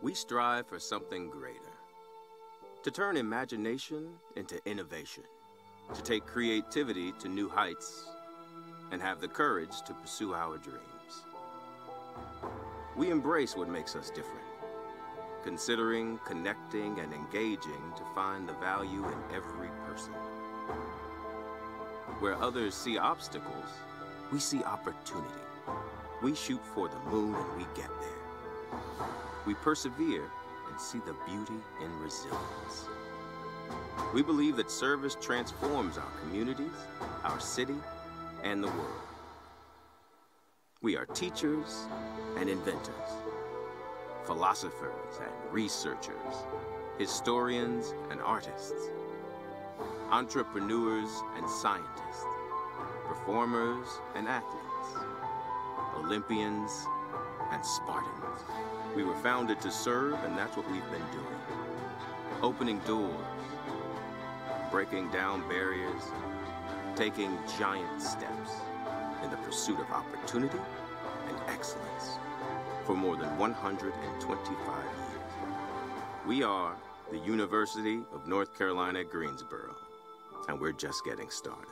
We strive for something greater, to turn imagination into innovation, to take creativity to new heights, and have the courage to pursue our dreams. We embrace what makes us different, considering, connecting, and engaging to find the value in every person. Where others see obstacles, we see opportunity. We shoot for the moon and we get there. We persevere and see the beauty in resilience. We believe that service transforms our communities, our city, and the world. We are teachers and inventors, philosophers and researchers, historians and artists, entrepreneurs and scientists, performers and athletes, Olympians and Spartans. We were founded to serve, and that's what we've been doing. Opening doors, breaking down barriers, taking giant steps in the pursuit of opportunity and excellence for more than 125 years. We are the University of North Carolina at Greensboro, and we're just getting started.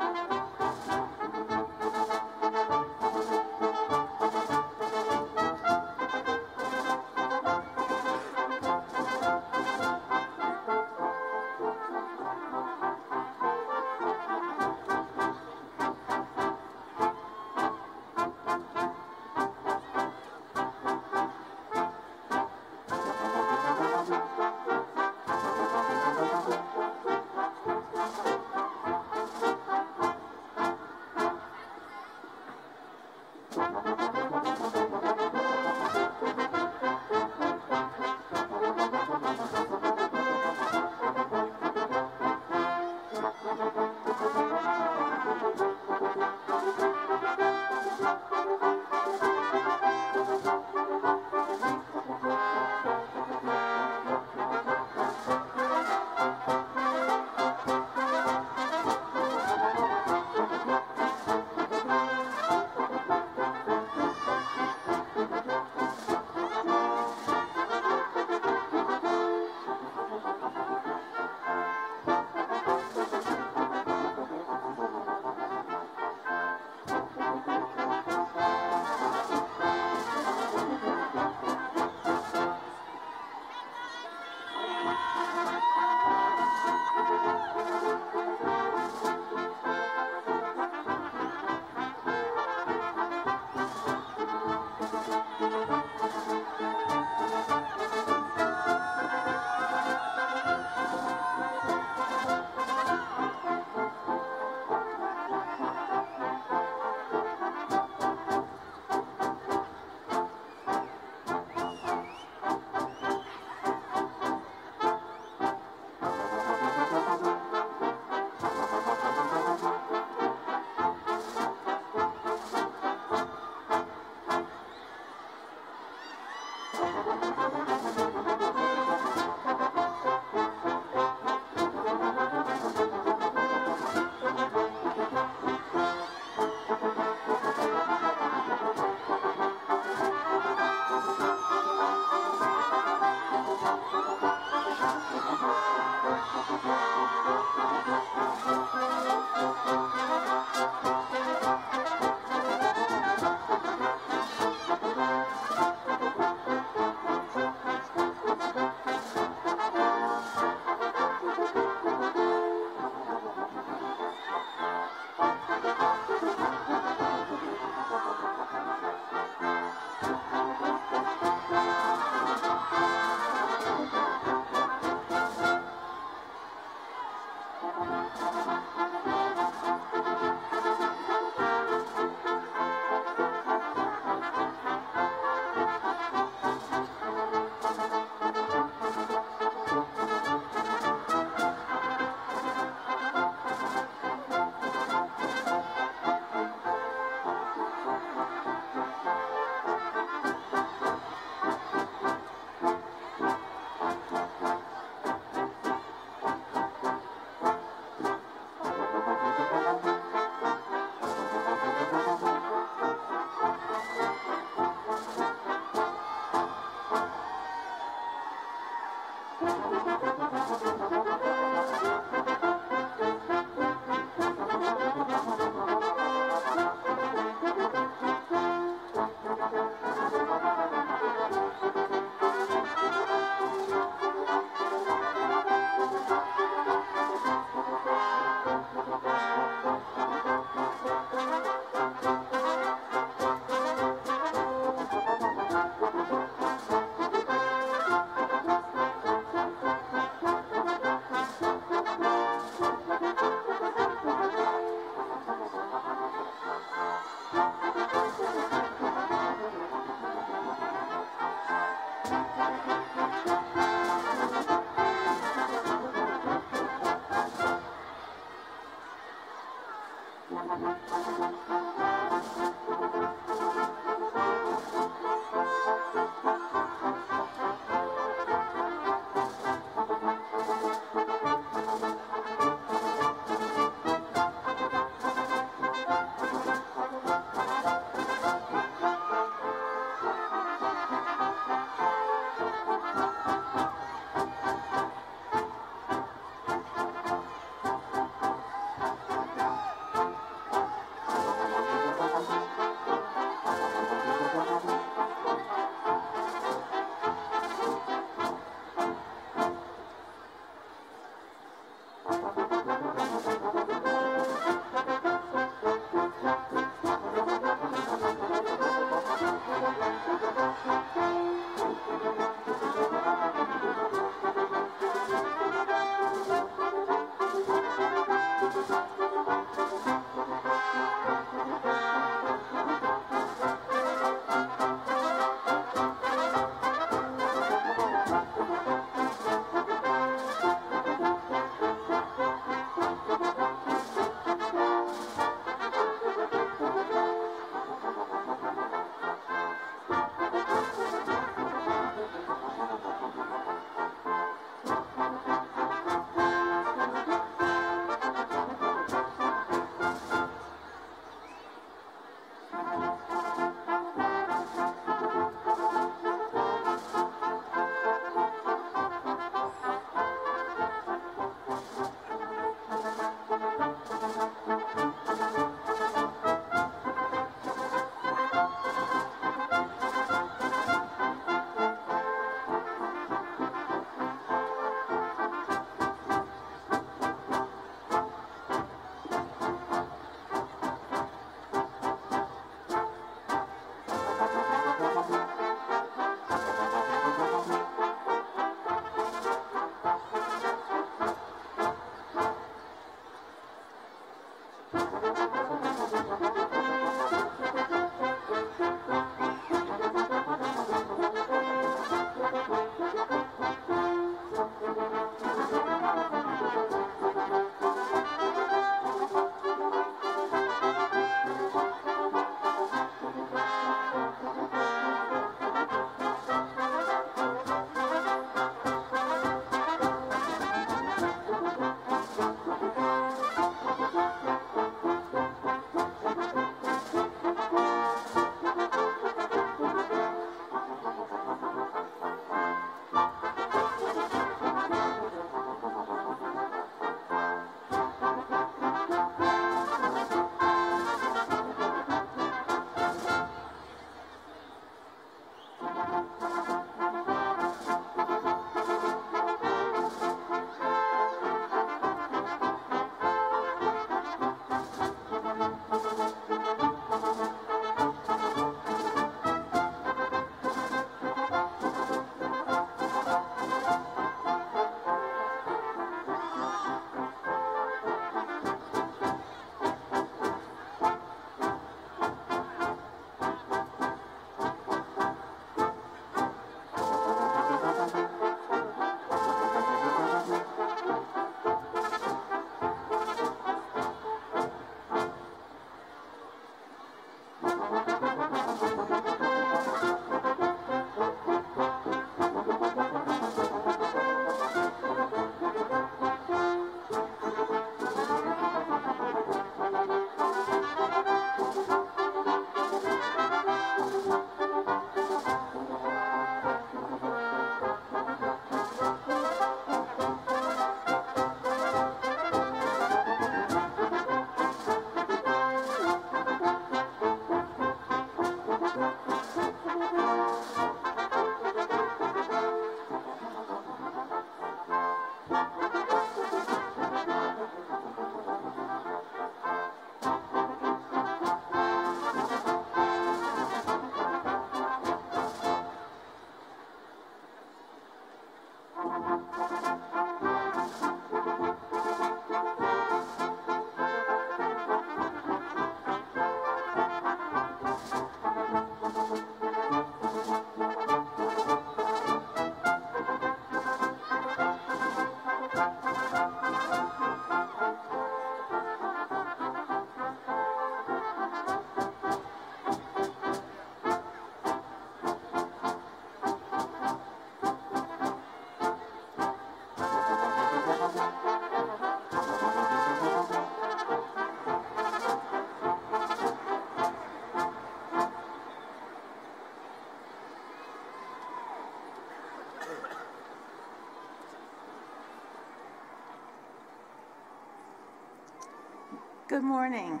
Good morning.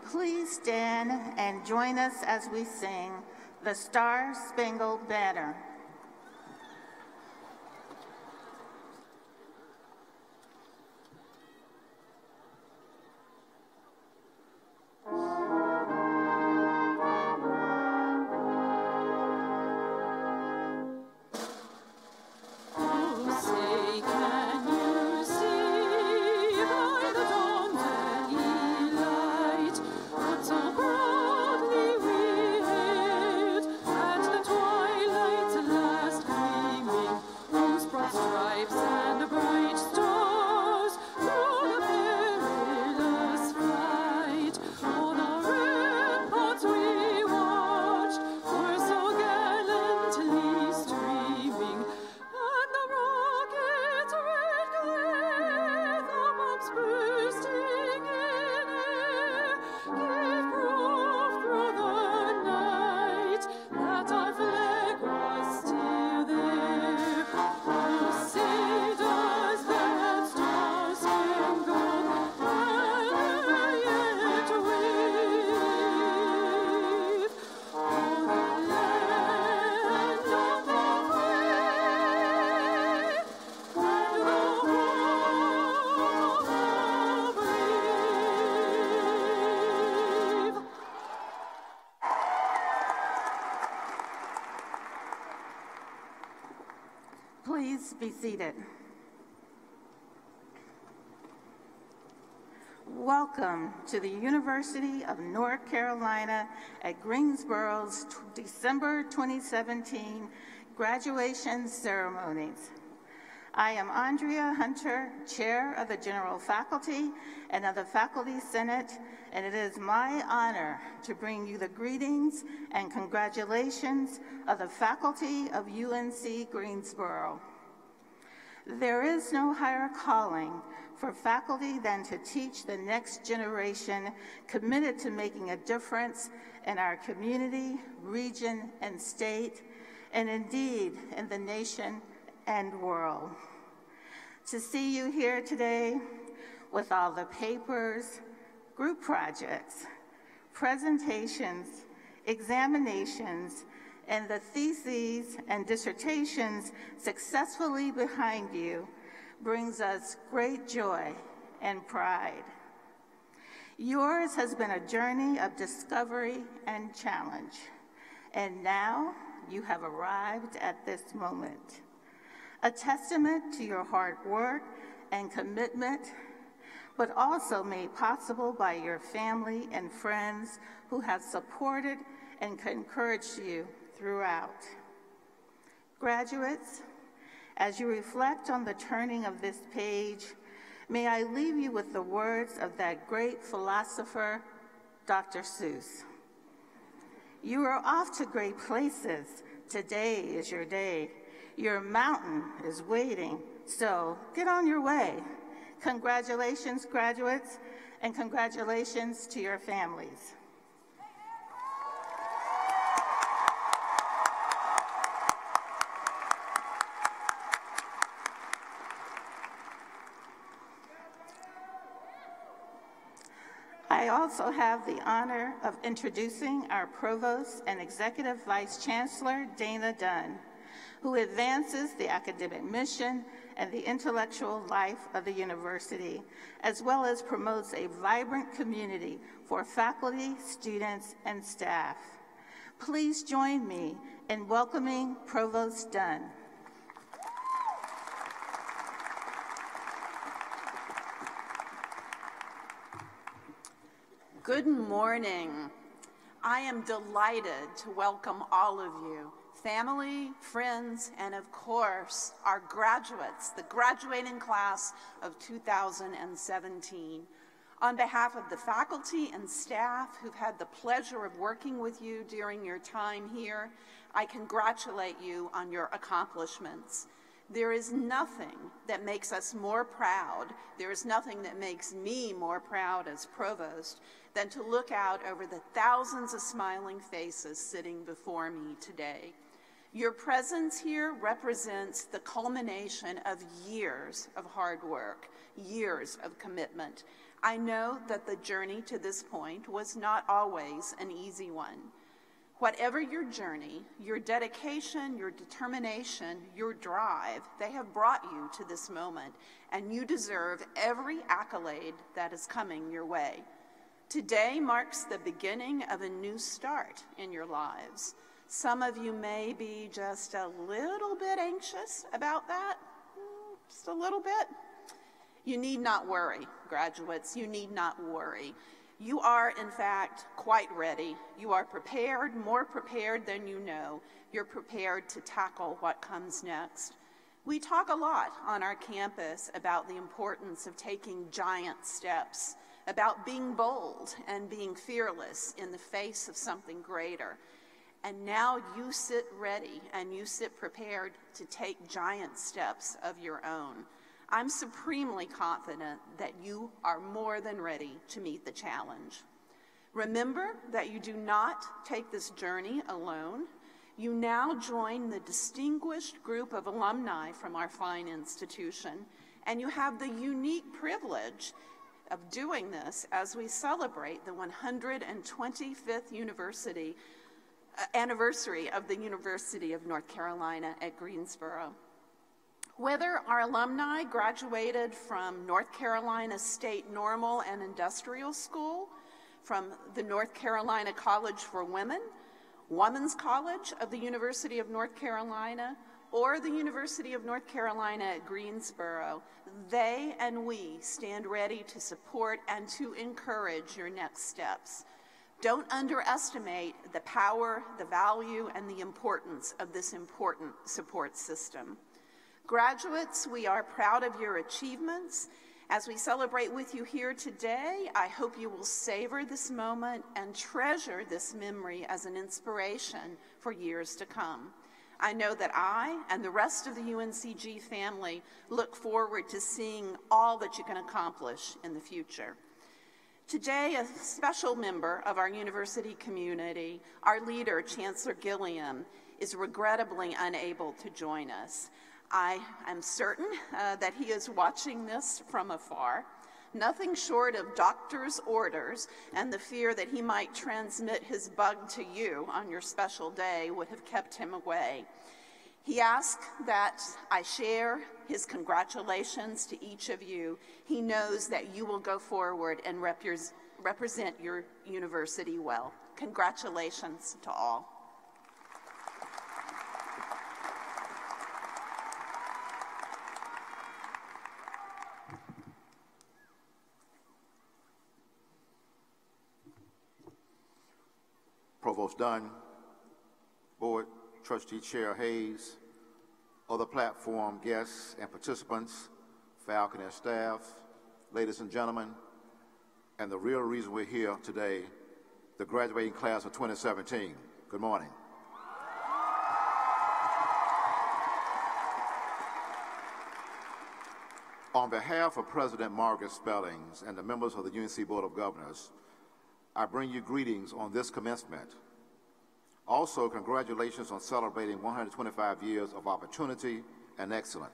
Please stand and join us as we sing the Star-Spangled Banner. Please be seated. Welcome to the University of North Carolina at Greensboro's December 2017 graduation ceremonies. I am Andrea Hunter, Chair of the General Faculty and of the Faculty Senate, and it is my honor to bring you the greetings and congratulations of the faculty of UNC Greensboro. There is no higher calling for faculty than to teach the next generation committed to making a difference in our community, region, and state, and indeed in the nation and world. To see you here today with all the papers, group projects, presentations, examinations, and the theses and dissertations successfully behind you brings us great joy and pride. Yours has been a journey of discovery and challenge, and now you have arrived at this moment. A testament to your hard work and commitment, but also made possible by your family and friends who have supported and encouraged you throughout. Graduates, as you reflect on the turning of this page, may I leave you with the words of that great philosopher, Dr. Seuss. You are off to great places. Today is your day. Your mountain is waiting, so get on your way. Congratulations, graduates, and congratulations to your families. I also have the honor of introducing our Provost and Executive Vice Chancellor, Dana Dunn, who advances the academic mission and the intellectual life of the university, as well as promotes a vibrant community for faculty, students, and staff. Please join me in welcoming Provost Dunn. Good morning. I am delighted to welcome all of you, family, friends, and of course, our graduates, the graduating class of 2017. On behalf of the faculty and staff who've had the pleasure of working with you during your time here, I congratulate you on your accomplishments. There is nothing that makes us more proud, there is nothing that makes me more proud as provost than to look out over the thousands of smiling faces sitting before me today. Your presence here represents the culmination of years of hard work, years of commitment. I know that the journey to this point was not always an easy one. Whatever your journey, your dedication, your determination, your drive, they have brought you to this moment, and you deserve every accolade that is coming your way. Today marks the beginning of a new start in your lives. Some of you may be just a little bit anxious about that, just a little bit. You need not worry, graduates, you need not worry. You are, in fact, quite ready. You are prepared, more prepared than you know. You're prepared to tackle what comes next. We talk a lot on our campus about the importance of taking giant steps, about being bold and being fearless in the face of something greater. And now you sit ready and you sit prepared to take giant steps of your own. I'm supremely confident that you are more than ready to meet the challenge. Remember that you do not take this journey alone. You now join the distinguished group of alumni from our fine institution, and you have the unique privilege of doing this as we celebrate the 125th anniversary of the University of North Carolina at Greensboro. Whether our alumni graduated from North Carolina State Normal and Industrial School, from the North Carolina College for Women, Women's College of the University of North Carolina, or the University of North Carolina at Greensboro, they and we stand ready to support and to encourage your next steps. Don't underestimate the power, the value, and the importance of this important support system. Graduates, we are proud of your achievements. As we celebrate with you here today, I hope you will savor this moment and treasure this memory as an inspiration for years to come. I know that I and the rest of the UNCG family look forward to seeing all that you can accomplish in the future. Today, a special member of our university community, our leader, Chancellor Gilliam, is regrettably unable to join us. I am certain that he is watching this from afar. Nothing short of doctor's orders and the fear that he might transmit his bug to you on your special day would have kept him away. He asked that I share his congratulations to each of you. He knows that you will go forward and represent your university well. Congratulations to all. Provost Dunn, Board Trustee Chair Hayes, other platform guests and participants, faculty and staff, ladies and gentlemen, and the real reason we're here today, the graduating class of 2017. Good morning. On behalf of President Margaret Spellings and the members of the UNC Board of Governors, I bring you greetings on this commencement. Also, congratulations on celebrating 125 years of opportunity and excellence.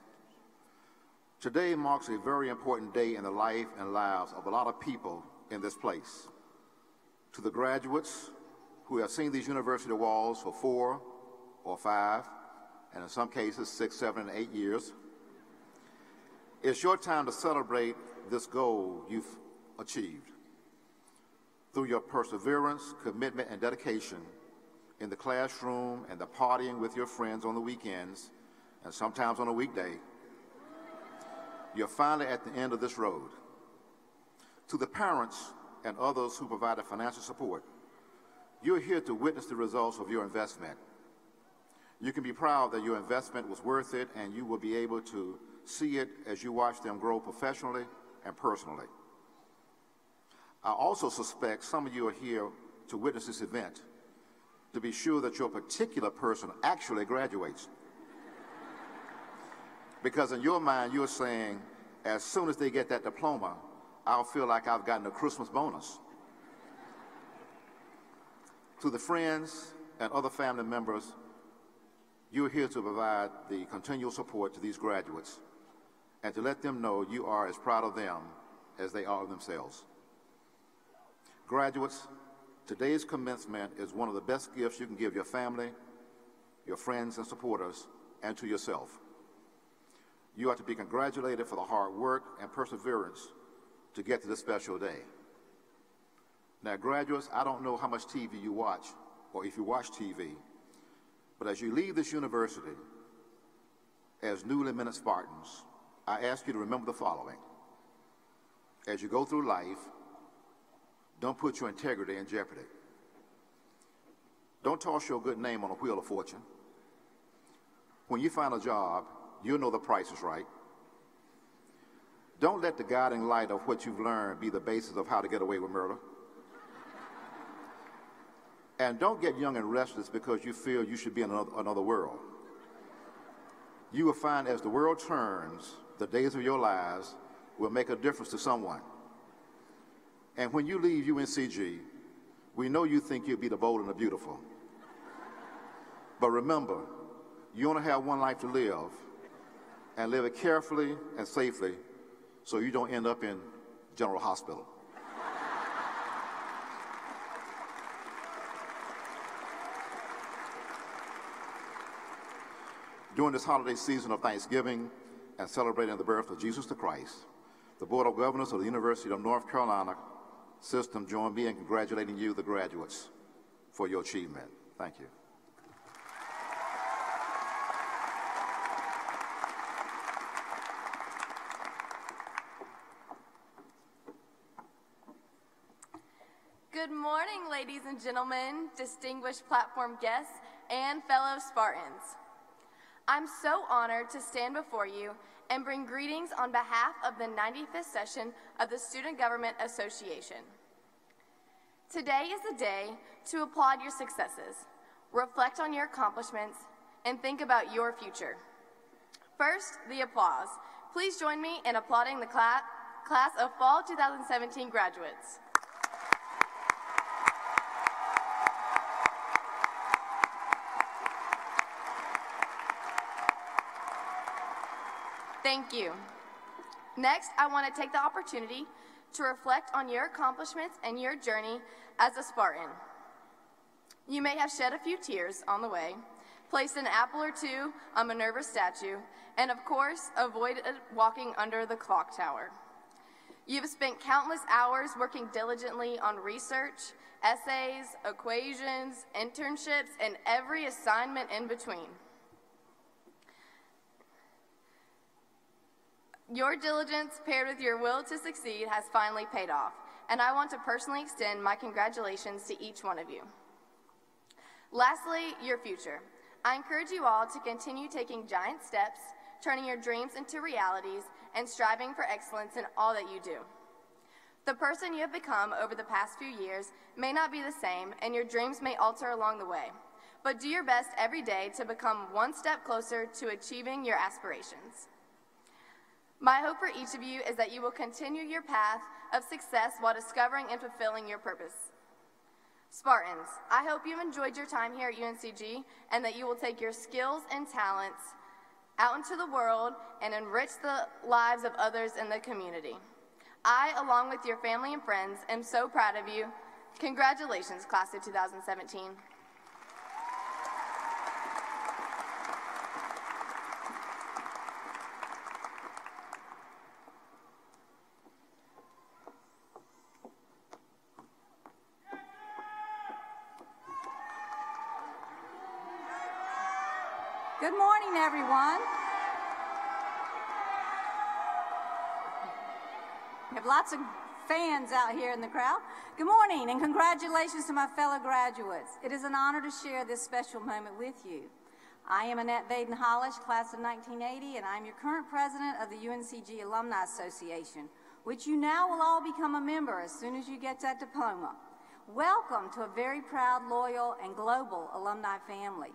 Today marks a very important day in the life and lives of a lot of people in this place. To the graduates who have seen these university walls for 4 or 5, and in some cases 6, 7, and 8 years, it's your time to celebrate this goal you've achieved. Through your perseverance, commitment, and dedication in the classroom and the partying with your friends on the weekends, and sometimes on a weekday, you're finally at the end of this road. To the parents and others who provided financial support. You're here to witness the results of your investment. You can be proud that your investment was worth it, and you will be able to see it as you watch them grow professionally and personally. I also suspect some of you are here to witness this event to be sure that your particular person actually graduates. Because in your mind, you're saying, as soon as they get that diploma, I'll feel like I've gotten a Christmas bonus. To the friends and other family members, you're here to provide the continual support to these graduates and to let them know you are as proud of them as they are of themselves. Graduates, today's commencement is one of the best gifts you can give your family, your friends and supporters, and to yourself. You are to be congratulated for the hard work and perseverance to get to this special day. Now, graduates, I don't know how much TV you watch, or if you watch TV, but as you leave this university as newly minted Spartans, I ask you to remember the following. As you go through life, don't put your integrity in jeopardy. Don't toss your good name on a wheel of fortune. When you find a job, you'll know the price is right. Don't let the guiding light of what you've learned be the basis of how to get away with murder. And don't get young and restless because you feel you should be in another world. You will find as the world turns, the days of your lives will make a difference to someone. And when you leave UNCG, we know you think you'll be the bold and the beautiful. But remember, you only have one life to live, and live it carefully and safely so you don't end up in General Hospital. During this holiday season of Thanksgiving and celebrating the birth of Jesus the Christ, the Board of Governors of the University of North Carolina System join me in congratulating you, the graduates, for your achievement. Thank you. Good morning, ladies and gentlemen, distinguished platform guests, and fellow Spartans. I'm so honored to stand before you and bring greetings on behalf of the 95th session of the Student Government Association. Today is the day to applaud your successes, reflect on your accomplishments, and think about your future. First, the applause. Please join me in applauding the class of Fall 2017 graduates. Thank you. Next, I want to take the opportunity to reflect on your accomplishments and your journey as a Spartan. You may have shed a few tears on the way, placed an apple or two on Minerva's statue, and of course, avoided walking under the clock tower. You've spent countless hours working diligently on research, essays, equations, internships, and every assignment in between. Your diligence paired with your will to succeed has finally paid off, and I want to personally extend my congratulations to each one of you. Lastly, your future. I encourage you all to continue taking giant steps, turning your dreams into realities, and striving for excellence in all that you do. The person you have become over the past few years may not be the same, and your dreams may alter along the way, but do your best every day to become one step closer to achieving your aspirations. My hope for each of you is that you will continue your path of success while discovering and fulfilling your purpose. Spartans, I hope you've enjoyed your time here at UNCG and that you will take your skills and talents out into the world and enrich the lives of others in the community. I, along with your family and friends, am so proud of you. Congratulations, class of 2017. Good morning, everyone. We have lots of fans out here in the crowd. Good morning and congratulations to my fellow graduates. It is an honor to share this special moment with you. I am Annette Baden-Hollish, class of 1980, and I'm your current president of the UNCG Alumni Association, which you now will all become a member as soon as you get that diploma. Welcome to a very proud, loyal, and global alumni family.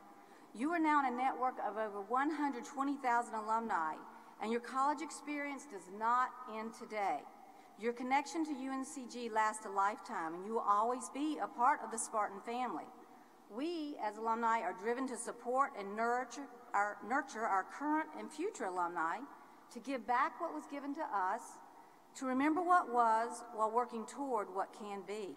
You are now in a network of over 120,000 alumni, and your college experience does not end today. Your connection to UNCG lasts a lifetime, and you will always be a part of the Spartan family. We, as alumni, are driven to support and nurture our current and future alumni, to give back what was given to us, to remember what was while working toward what can be.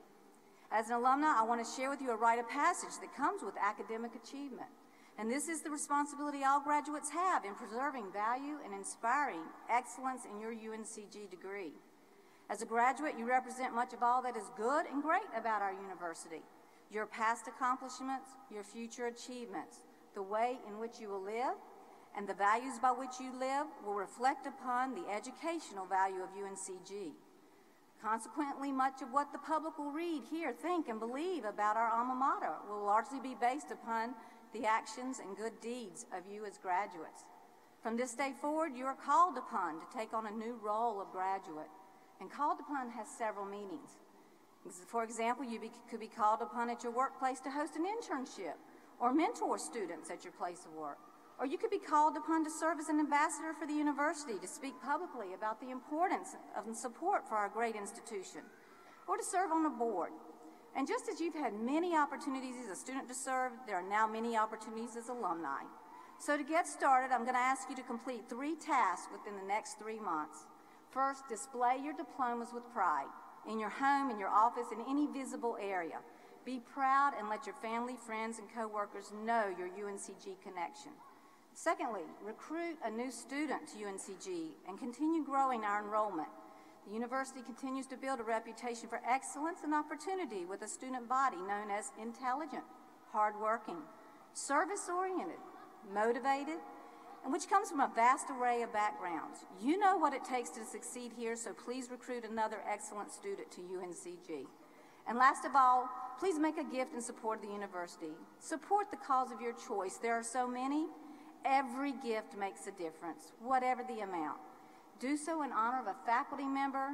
As an alumna, I want to share with you a rite of passage that comes with academic achievement. And this is the responsibility all graduates have in preserving value and inspiring excellence in your UNCG degree. As a graduate, you represent much of all that is good and great about our university. Your past accomplishments, your future achievements, the way in which you will live, and the values by which you live will reflect upon the educational value of UNCG. Consequently, much of what the public will read, hear, think, and believe about our alma mater will largely be based upon the actions and good deeds of you as graduates. From this day forward, you are called upon to take on a new role of graduate, and called upon has several meanings. For example, you could be called upon at your workplace to host an internship or mentor students at your place of work. Or you could be called upon to serve as an ambassador for the university, to speak publicly about the importance of and support for our great institution, or to serve on a board. And just as you've had many opportunities as a student to serve, there are now many opportunities as alumni. So to get started, I'm going to ask you to complete 3 tasks within the next 3 months. First, display your diplomas with pride in your home, in your office, in any visible area. Be proud and let your family, friends, and coworkers know your UNCG connection. Secondly, recruit a new student to UNCG and continue growing our enrollment. The university continues to build a reputation for excellence and opportunity with a student body known as intelligent, hardworking, service-oriented, motivated, and which comes from a vast array of backgrounds. You know what it takes to succeed here, so please recruit another excellent student to UNCG. And last of all, please make a gift in support of the university. Support the cause of your choice. There are so many. Every gift makes a difference, whatever the amount. Do so in honor of a faculty member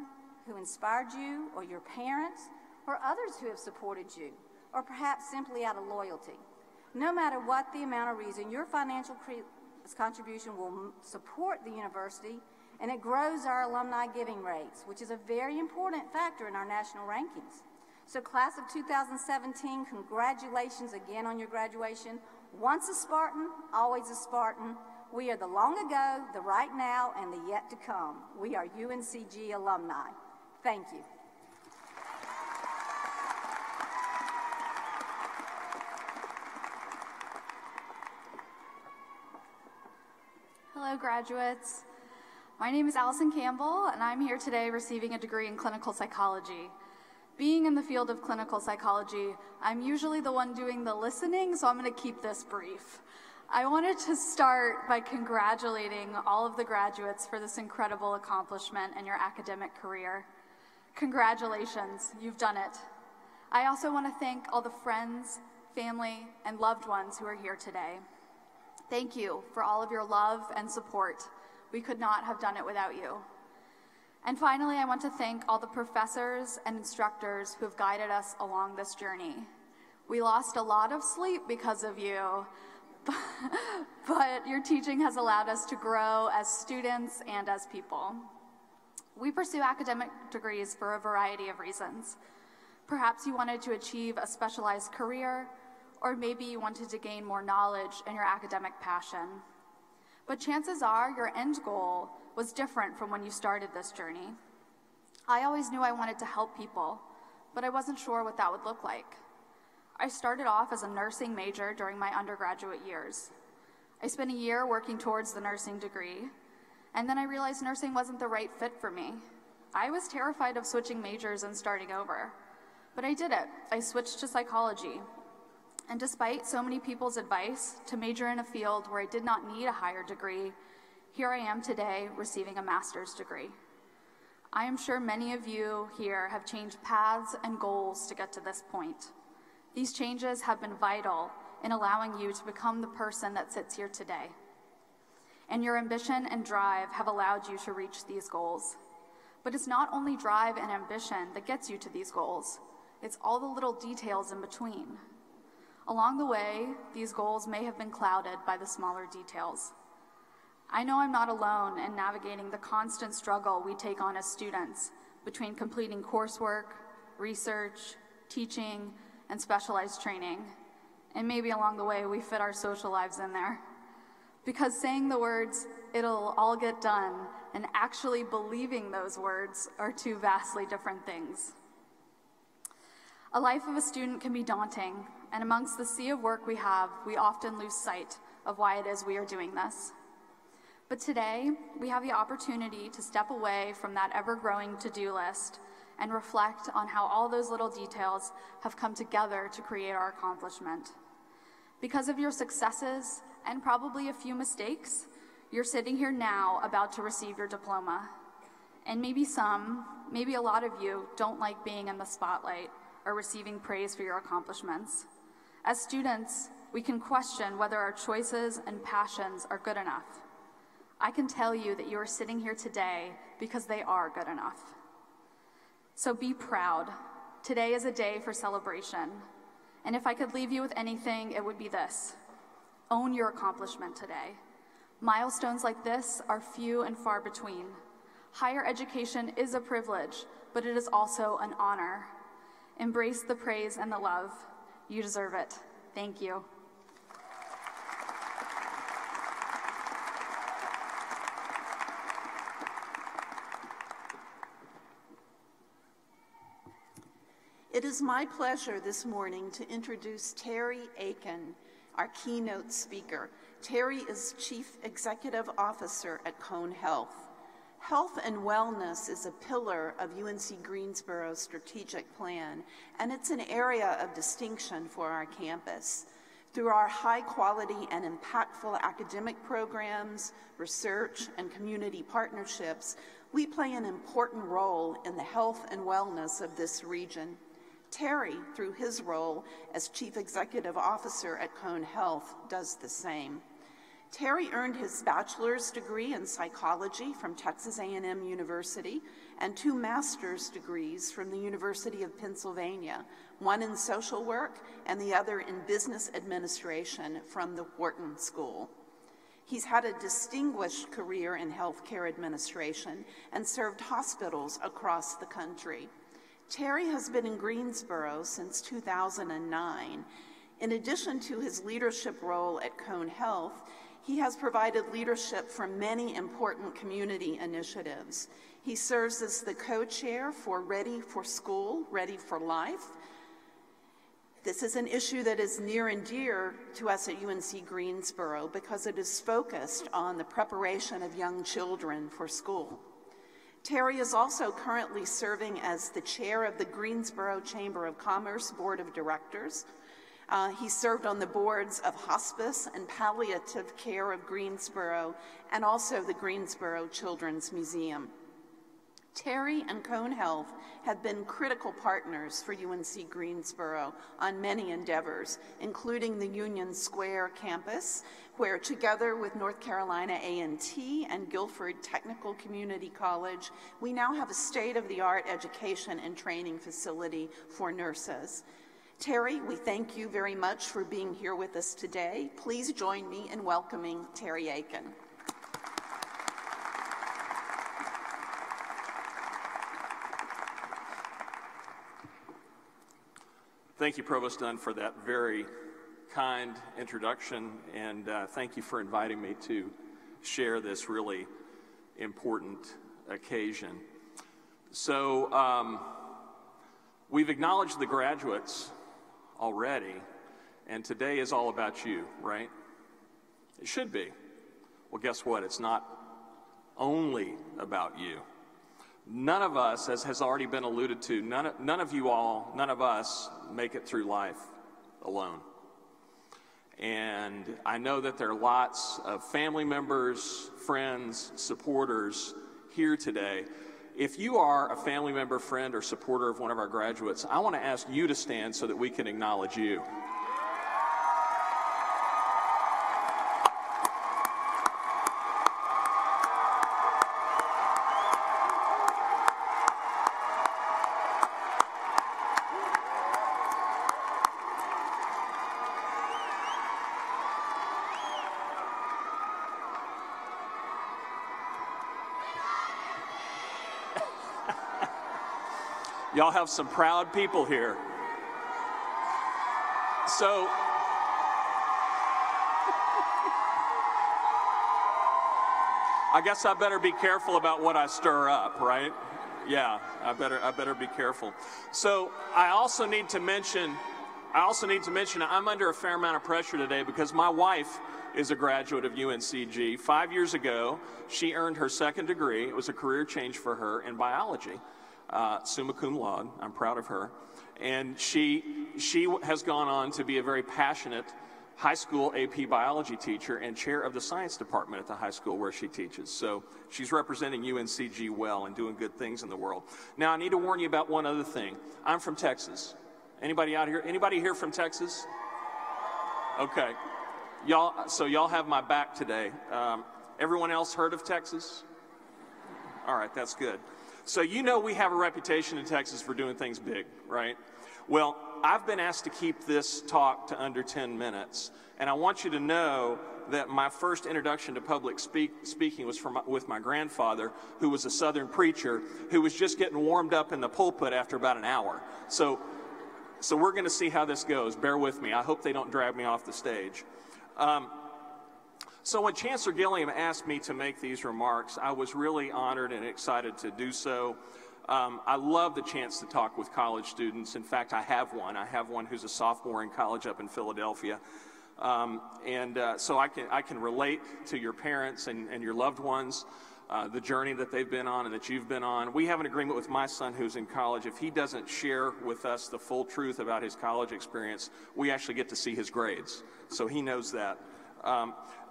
who inspired you, or your parents, or others who have supported you, or perhaps simply out of loyalty. No matter what the amount or reason, your financial contribution will support the university, and it grows our alumni giving rates, which is a very important factor in our national rankings. So class of 2017, congratulations again on your graduation. Once a Spartan, always a Spartan. We are the long ago, the right now, and the yet to come. We are UNCG alumni. Thank you. Hello, graduates. My name is Allison Campbell, and I'm here today receiving a degree in clinical psychology. Being in the field of clinical psychology, I'm usually the one doing the listening, so I'm going to keep this brief. I wanted to start by congratulating all of the graduates for this incredible accomplishment in your academic career. Congratulations, you've done it. I also want to thank all the friends, family, and loved ones who are here today. Thank you for all of your love and support. We could not have done it without you. And finally, I want to thank all the professors and instructors who have guided us along this journey. We lost a lot of sleep because of you, but your teaching has allowed us to grow as students and as people. We pursue academic degrees for a variety of reasons. Perhaps you wanted to achieve a specialized career, or maybe you wanted to gain more knowledge in your academic passion. But chances are your end goal was different from when you started this journey. I always knew I wanted to help people, but I wasn't sure what that would look like. I started off as a nursing major during my undergraduate years. I spent a year working towards the nursing degree, and then I realized nursing wasn't the right fit for me. I was terrified of switching majors and starting over, but I did it. I switched to psychology. And despite so many people's advice to major in a field where I did not need a higher degree, here I am today receiving a master's degree. I am sure many of you here have changed paths and goals to get to this point. These changes have been vital in allowing you to become the person that sits here today. And your ambition and drive have allowed you to reach these goals. But it's not only drive and ambition that gets you to these goals, it's all the little details in between. Along the way, these goals may have been clouded by the smaller details. I know I'm not alone in navigating the constant struggle we take on as students between completing coursework, research, teaching, and specialized training. And maybe along the way we fit our social lives in there. Because saying the words, "it'll all get done," and actually believing those words are two vastly different things. A life of a student can be daunting, and amongst the sea of work we have, we often lose sight of why it is we are doing this. But today, we have the opportunity to step away from that ever-growing to-do list and reflect on how all those little details have come together to create our accomplishment. Because of your successes and probably a few mistakes, you're sitting here now about to receive your diploma. And maybe a lot of you don't like being in the spotlight or receiving praise for your accomplishments. As students, we can question whether our choices and passions are good enough. I can tell you that you are sitting here today because they are good enough. So be proud. Today is a day for celebration. And if I could leave you with anything, it would be this: own your accomplishment today. Milestones like this are few and far between. Higher education is a privilege, but it is also an honor. Embrace the praise and the love. You deserve it. Thank you. It is my pleasure this morning to introduce Terry Aiken, our keynote speaker. Terry is Chief Executive Officer at Cone Health. Health and wellness is a pillar of UNC Greensboro's strategic plan, and it's an area of distinction for our campus. Through our high-quality and impactful academic programs, research, and community partnerships, we play an important role in the health and wellness of this region. Terry, through his role as Chief Executive Officer at Cone Health, does the same. Terry earned his bachelor's degree in psychology from Texas A&M University and 2 master's degrees from the University of Pennsylvania, one in social work and the other in business administration from the Wharton School. He's had a distinguished career in healthcare administration and served hospitals across the country. Terry has been in Greensboro since 2009. In addition to his leadership role at Cone Health, he has provided leadership for many important community initiatives. He serves as the co-chair for Ready for School, Ready for Life. This is an issue that is near and dear to us at UNC Greensboro because it is focused on the preparation of young children for school. Terry is also currently serving as the chair of the Greensboro Chamber of Commerce Board of Directors. He served on the boards of Hospice and Palliative Care of Greensboro and also the Greensboro Children's Museum. Terry and Cone Health have been critical partners for UNC Greensboro on many endeavors, including the Union Square campus, where together with North Carolina A&T and Guilford Technical Community College, we now have a state-of-the-art education and training facility for nurses. Terry, we thank you very much for being here with us today. Please join me in welcoming Terry Aiken. Thank you, Provost Dunn, for that very kind introduction, and thank you for inviting me to share this really important occasion. So we've acknowledged the graduates already, and today is all about you, right? It should be. Well, guess what? It's not only about you. None of us, as has already been alluded to, none of us make it through life alone. And I know that there are lots of family members, friends, supporters here today. If you are a family member, friend, or supporter of one of our graduates, I want to ask you to stand so that we can acknowledge you. Y'all have some proud people here. So, I guess I better be careful about what I stir up, right? Yeah, I better be careful. So, I also need to mention I'm under a fair amount of pressure today because my wife is a graduate of UNCG. 5 years ago, she earned her second degree. It was a career change for her in biology. Summa cum laude. I'm proud of her. And she has gone on to be a very passionate high school AP biology teacher and chair of the science department at the high school where she teaches. So she's representing UNCG well and doing good things in the world. Now, I need to warn you about one other thing. I'm from Texas. Anybody out here? Anybody here from Texas? Okay. Y'all have my back today. Everyone else heard of Texas? All right, that's good. So you know we have a reputation in Texas for doing things big, right? Well, I've been asked to keep this talk to under 10 minutes, and I want you to know that my first introduction to public speaking was with my grandfather, who was a Southern preacher, who was just getting warmed up in the pulpit after about an hour. So we're going to see how this goes. Bear with me. I hope they don't drag me off the stage. So when Chancellor Gilliam asked me to make these remarks, I was really honored and excited to do so. I love the chance to talk with college students. In fact, I have one. I have one who's a sophomore in college up in Philadelphia. So I can relate to your parents and your loved ones, the journey that they've been on and that you've been on. We have an agreement with my son who's in college. If he doesn't share with us the full truth about his college experience, we actually get to see his grades. So he knows that.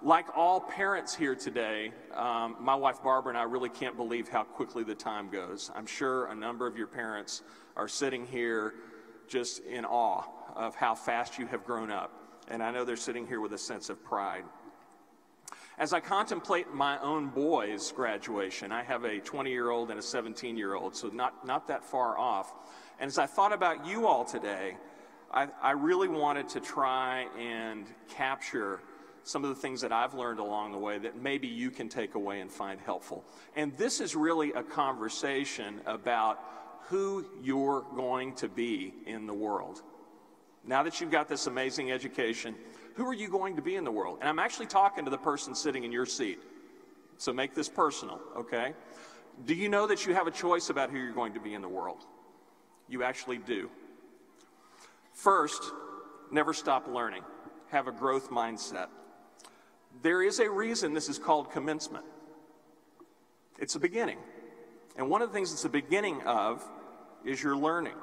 Like all parents here today, my wife Barbara and I really can't believe how quickly the time goes. I'm sure a number of your parents are sitting here just in awe of how fast you have grown up. And I know they're sitting here with a sense of pride. As I contemplate my own boys' graduation, I have a 20-year-old and a 17-year-old, so not that far off. And as I thought about you all today, I really wanted to try and capture some of the things that I've learned along the way that maybe you can take away and find helpful. And this is really a conversation about who you're going to be in the world. Now that you've got this amazing education, who are you going to be in the world? And I'm actually talking to the person sitting in your seat. So make this personal, okay? Do you know that you have a choice about who you're going to be in the world? You actually do. First, never stop learning. Have a growth mindset. There is a reason this is called commencement. It's a beginning. And one of the things it's a beginning of is your learning.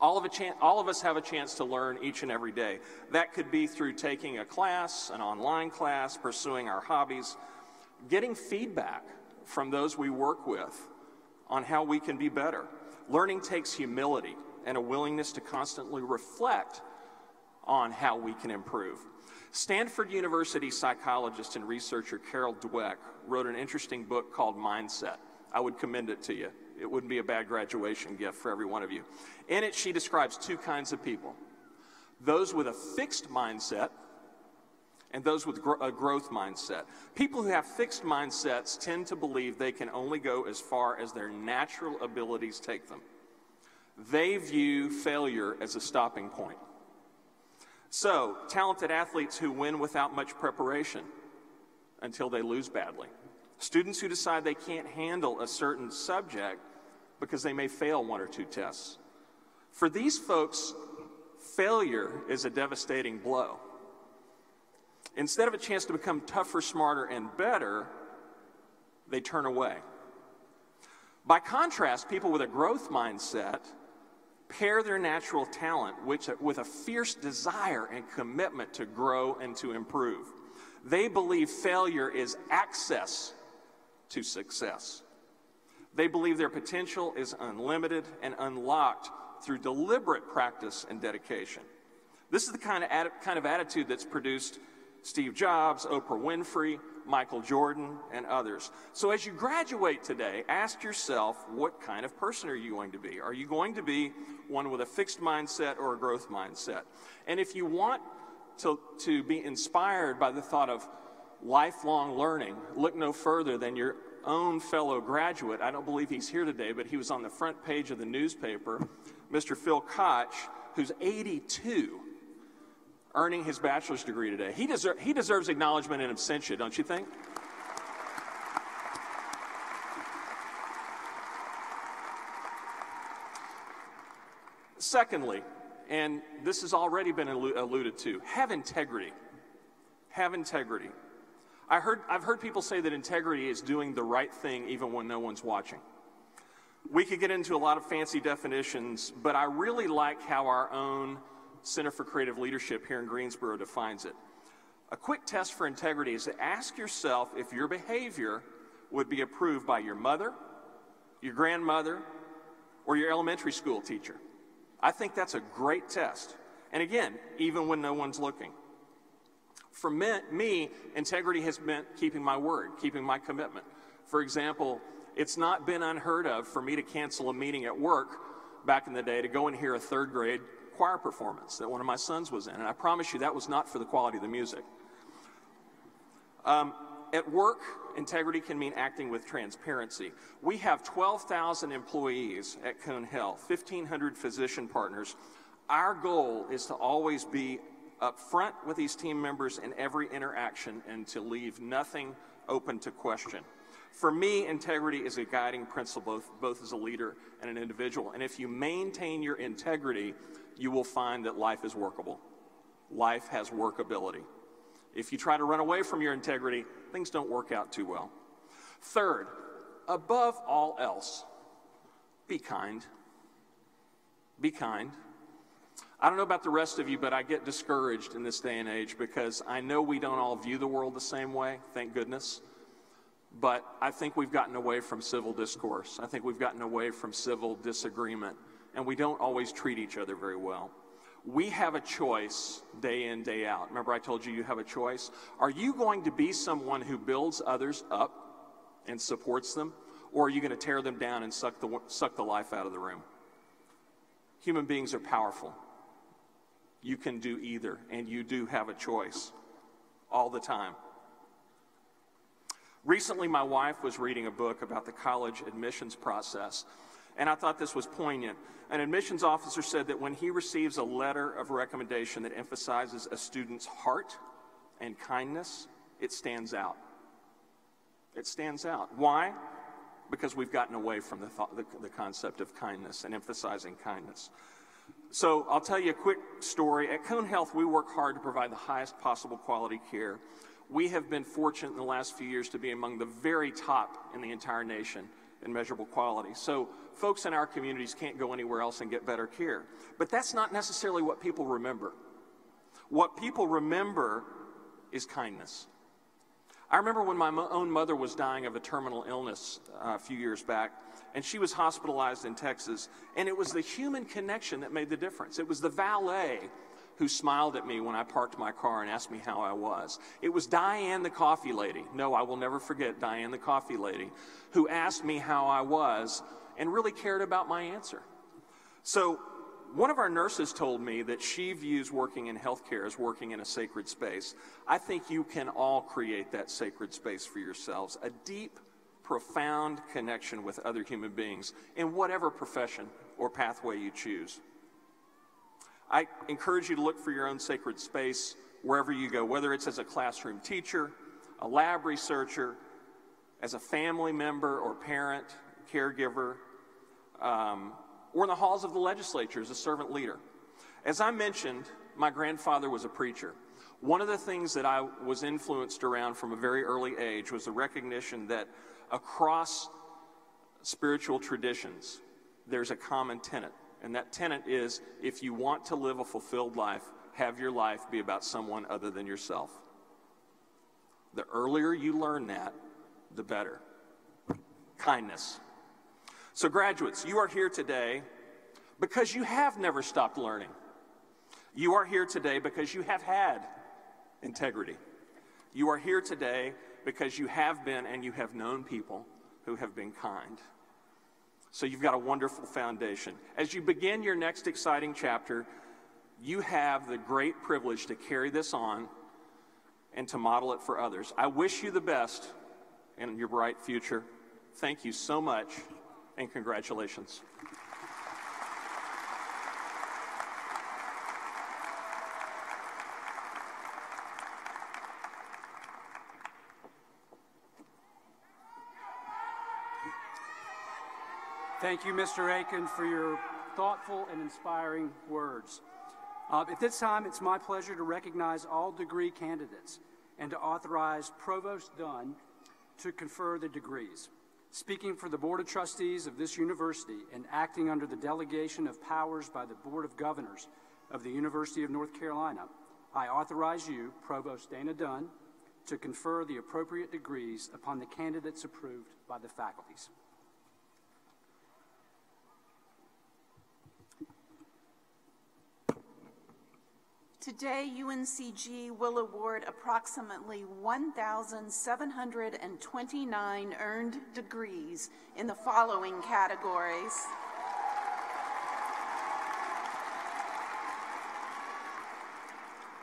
All of us have a chance to learn each and every day. That could be through taking a class, an online class, pursuing our hobbies, getting feedback from those we work with on how we can be better. Learning takes humility and a willingness to constantly reflect on how we can improve. Stanford University psychologist and researcher Carol Dweck wrote an interesting book called Mindset. I would commend it to you. It wouldn't be a bad graduation gift for every one of you. In it, she describes two kinds of people. Those with a fixed mindset and those with a growth mindset. People who have fixed mindsets tend to believe they can only go as far as their natural abilities take them. They view failure as a stopping point. So, talented athletes who win without much preparation until they lose badly. Students who decide they can't handle a certain subject because they may fail one or two tests. For these folks, failure is a devastating blow. Instead of a chance to become tougher, smarter, and better, they turn away. By contrast, people with a growth mindset pair their natural talent with a fierce desire and commitment to grow and to improve. They believe failure is access to success. They believe their potential is unlimited and unlocked through deliberate practice and dedication. This is the kind of attitude that's produced Steve Jobs, Oprah Winfrey, Michael Jordan, and others. So as you graduate today, ask yourself, what kind of person are you going to be? Are you going to be one with a fixed mindset or a growth mindset? And if you want to be inspired by the thought of lifelong learning, look no further than your own fellow graduate. I don't believe he's here today, but he was on the front page of the newspaper, Mr. Phil Koch, who's 82, earning his bachelor's degree today. He deserves acknowledgement in absentia, don't you think? Secondly, and this has already been alluded to, have integrity. Have integrity. I've heard people say that integrity is doing the right thing even when no one's watching. We could get into a lot of fancy definitions, but I really like how our own Center for Creative Leadership here in Greensboro defines it. A quick test for integrity is to ask yourself if your behavior would be approved by your mother, your grandmother, or your elementary school teacher. I think that's a great test. And again, even when no one's looking. For me, integrity has meant keeping my word, keeping my commitment. For example, it's not been unheard of for me to cancel a meeting at work back in the day to go and hear a third grade choir performance that one of my sons was in. And I promise you that was not for the quality of the music. At work, integrity can mean acting with transparency. We have 12,000 employees at Cone Health, 1,500 physician partners. Our goal is to always be up front with these team members in every interaction and to leave nothing open to question. For me, integrity is a guiding principle, both as a leader and an individual. And if you maintain your integrity, you will find that life is workable. Life has workability. If you try to run away from your integrity, things don't work out too well. Third, above all else, be kind. Be kind. I don't know about the rest of you, but I get discouraged in this day and age because I know we don't all view the world the same way, thank goodness. But I think we've gotten away from civil discourse. I think we've gotten away from civil disagreement, and we don't always treat each other very well. We have a choice day in, day out. Remember I told you have a choice? Are you going to be someone who builds others up and supports them, or are you going to tear them down and suck the life out of the room? Human beings are powerful. You can do either, and you do have a choice all the time. Recently, my wife was reading a book about the college admissions process, and I thought this was poignant. An admissions officer said that when he receives a letter of recommendation that emphasizes a student's heart and kindness, it stands out. It stands out. Why? Because we've gotten away from the concept of kindness and emphasizing kindness. So I'll tell you a quick story. At Cone Health, we work hard to provide the highest possible quality care. We have been fortunate in the last few years to be among the very top in the entire nation in measurable quality. So folks in our communities can't go anywhere else and get better care. But that's not necessarily what people remember. What people remember is kindness. I remember when my own mother was dying of a terminal illness a few years back, and she was hospitalized in Texas, and it was the human connection that made the difference. It was the valet who smiled at me when I parked my car and asked me how I was. It was Diane the coffee lady. No, I will never forget Diane the coffee lady, who asked me how I was and really cared about my answer. So one of our nurses told me that she views working in healthcare as working in a sacred space. I think you can all create that sacred space for yourselves, a deep, profound connection with other human beings in whatever profession or pathway you choose. I encourage you to look for your own sacred space wherever you go, whether it's as a classroom teacher, a lab researcher, as a family member or parent, caregiver, or in the halls of the legislature as a servant leader. As I mentioned, my grandfather was a preacher. One of the things that I was influenced around from a very early age was the recognition that across spiritual traditions, there's a common tenet. And that tenet is, if you want to live a fulfilled life, have your life be about someone other than yourself. The earlier you learn that, the better. Kindness. So graduates, you are here today because you have never stopped learning. You are here today because you have had integrity. You are here today because you have been and you have known people who have been kind. So you've got a wonderful foundation. As you begin your next exciting chapter, you have the great privilege to carry this on and to model it for others. I wish you the best in your bright future. Thank you so much, and congratulations. Thank you, Mr. Aiken, for your thoughtful and inspiring words. At this time, it's my pleasure to recognize all degree candidates and to authorize Provost Dunn to confer the degrees. Speaking for the Board of Trustees of this university and acting under the delegation of powers by the Board of Governors of the University of North Carolina, I authorize you, Provost Dana Dunn, to confer the appropriate degrees upon the candidates approved by the faculties. Today, UNCG will award approximately 1,729 earned degrees in the following categories.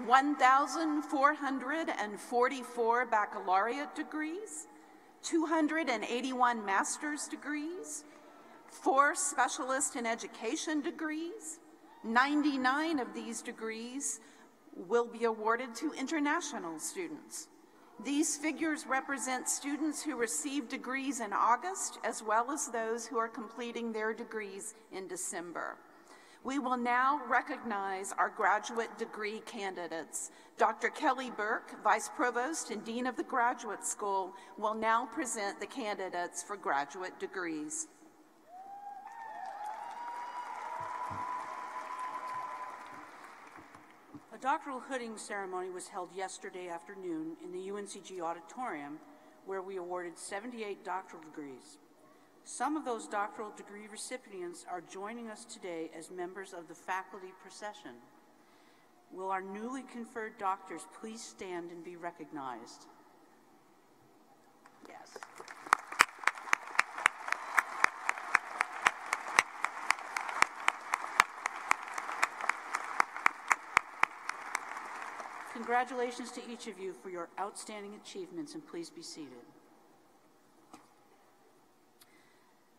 (1,444) baccalaureate degrees, 281 master's degrees, 4 specialist in education degrees. 99 of these degrees will be awarded to international students. These figures represent students who received degrees in August, as well as those who are completing their degrees in December. We will now recognize our graduate degree candidates. Dr. Kelly Burke, Vice Provost and Dean of the Graduate School, will now present the candidates for graduate degrees. A doctoral hooding ceremony was held yesterday afternoon in the UNCG auditorium, where we awarded 78 doctoral degrees. Some of those doctoral degree recipients are joining us today as members of the faculty procession. Will our newly conferred doctors please stand and be recognized? Yes. Congratulations to each of you for your outstanding achievements, and please be seated.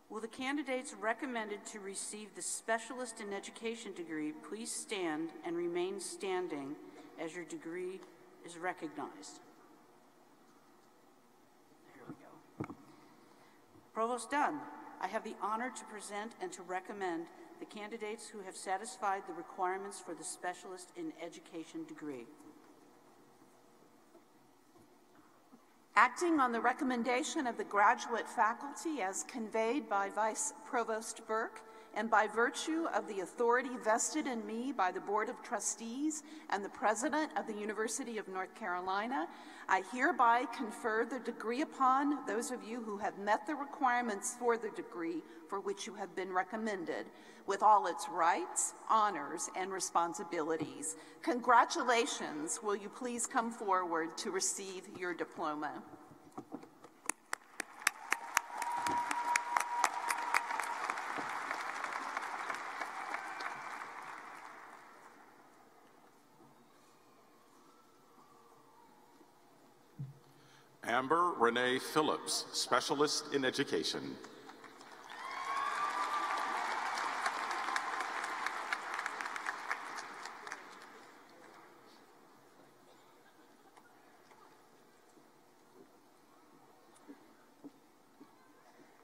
Will the candidates recommended to receive the Specialist in Education degree please stand and remain standing as your degree is recognized? Here we go. Provost Dunn, I have the honor to present and to recommend the candidates who have satisfied the requirements for the Specialist in Education degree. Acting on the recommendation of the graduate faculty as conveyed by Vice Provost Burke and by virtue of the authority vested in me by the Board of Trustees and the President of the University of North Carolina, I hereby confer the degree upon those of you who have met the requirements for the degree for which you have been recommended, with all its rights, honors, and responsibilities. Congratulations. Will you please come forward to receive your diploma? Amber Renee Phillips, Specialist in Education.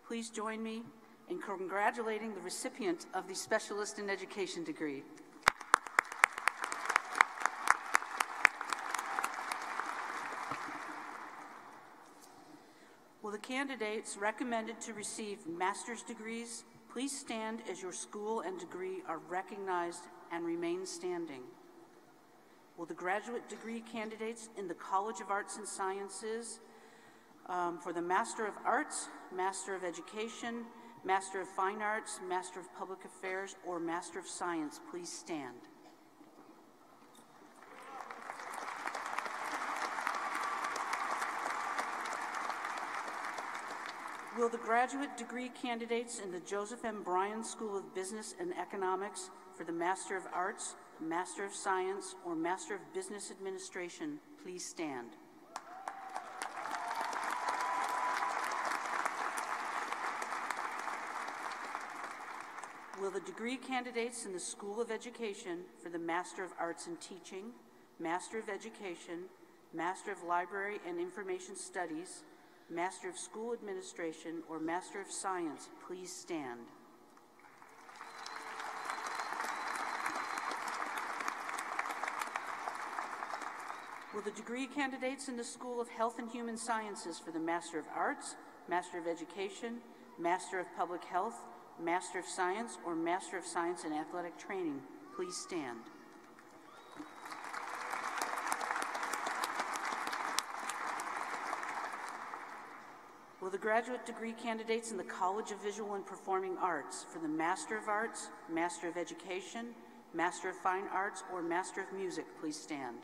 Please join me in congratulating the recipient of the Specialist in Education degree. Will the candidates recommended to receive master's degrees please stand as your school and degree are recognized and remain standing? Will the graduate degree candidates in the College of Arts and Sciences for the Master of Arts, Master of Education, Master of Fine Arts, Master of Public Affairs, or Master of Science, please stand. Will the graduate degree candidates in the Joseph M. Bryan School of Business and Economics for the Master of Arts, Master of Science, or Master of Business Administration please stand? Will the degree candidates in the School of Education for the Master of Arts in Teaching, Master of Education, Master of Library and Information Studies, Master of School Administration, or Master of Science, please stand. Will the degree candidates in the School of Health and Human Sciences for the Master of Arts, Master of Education, Master of Public Health, Master of Science, or Master of Science in Athletic Training, please stand. Will the graduate degree candidates in the College of Visual and Performing Arts for the Master of Arts, Master of Education, Master of Fine Arts, or Master of Music please stand?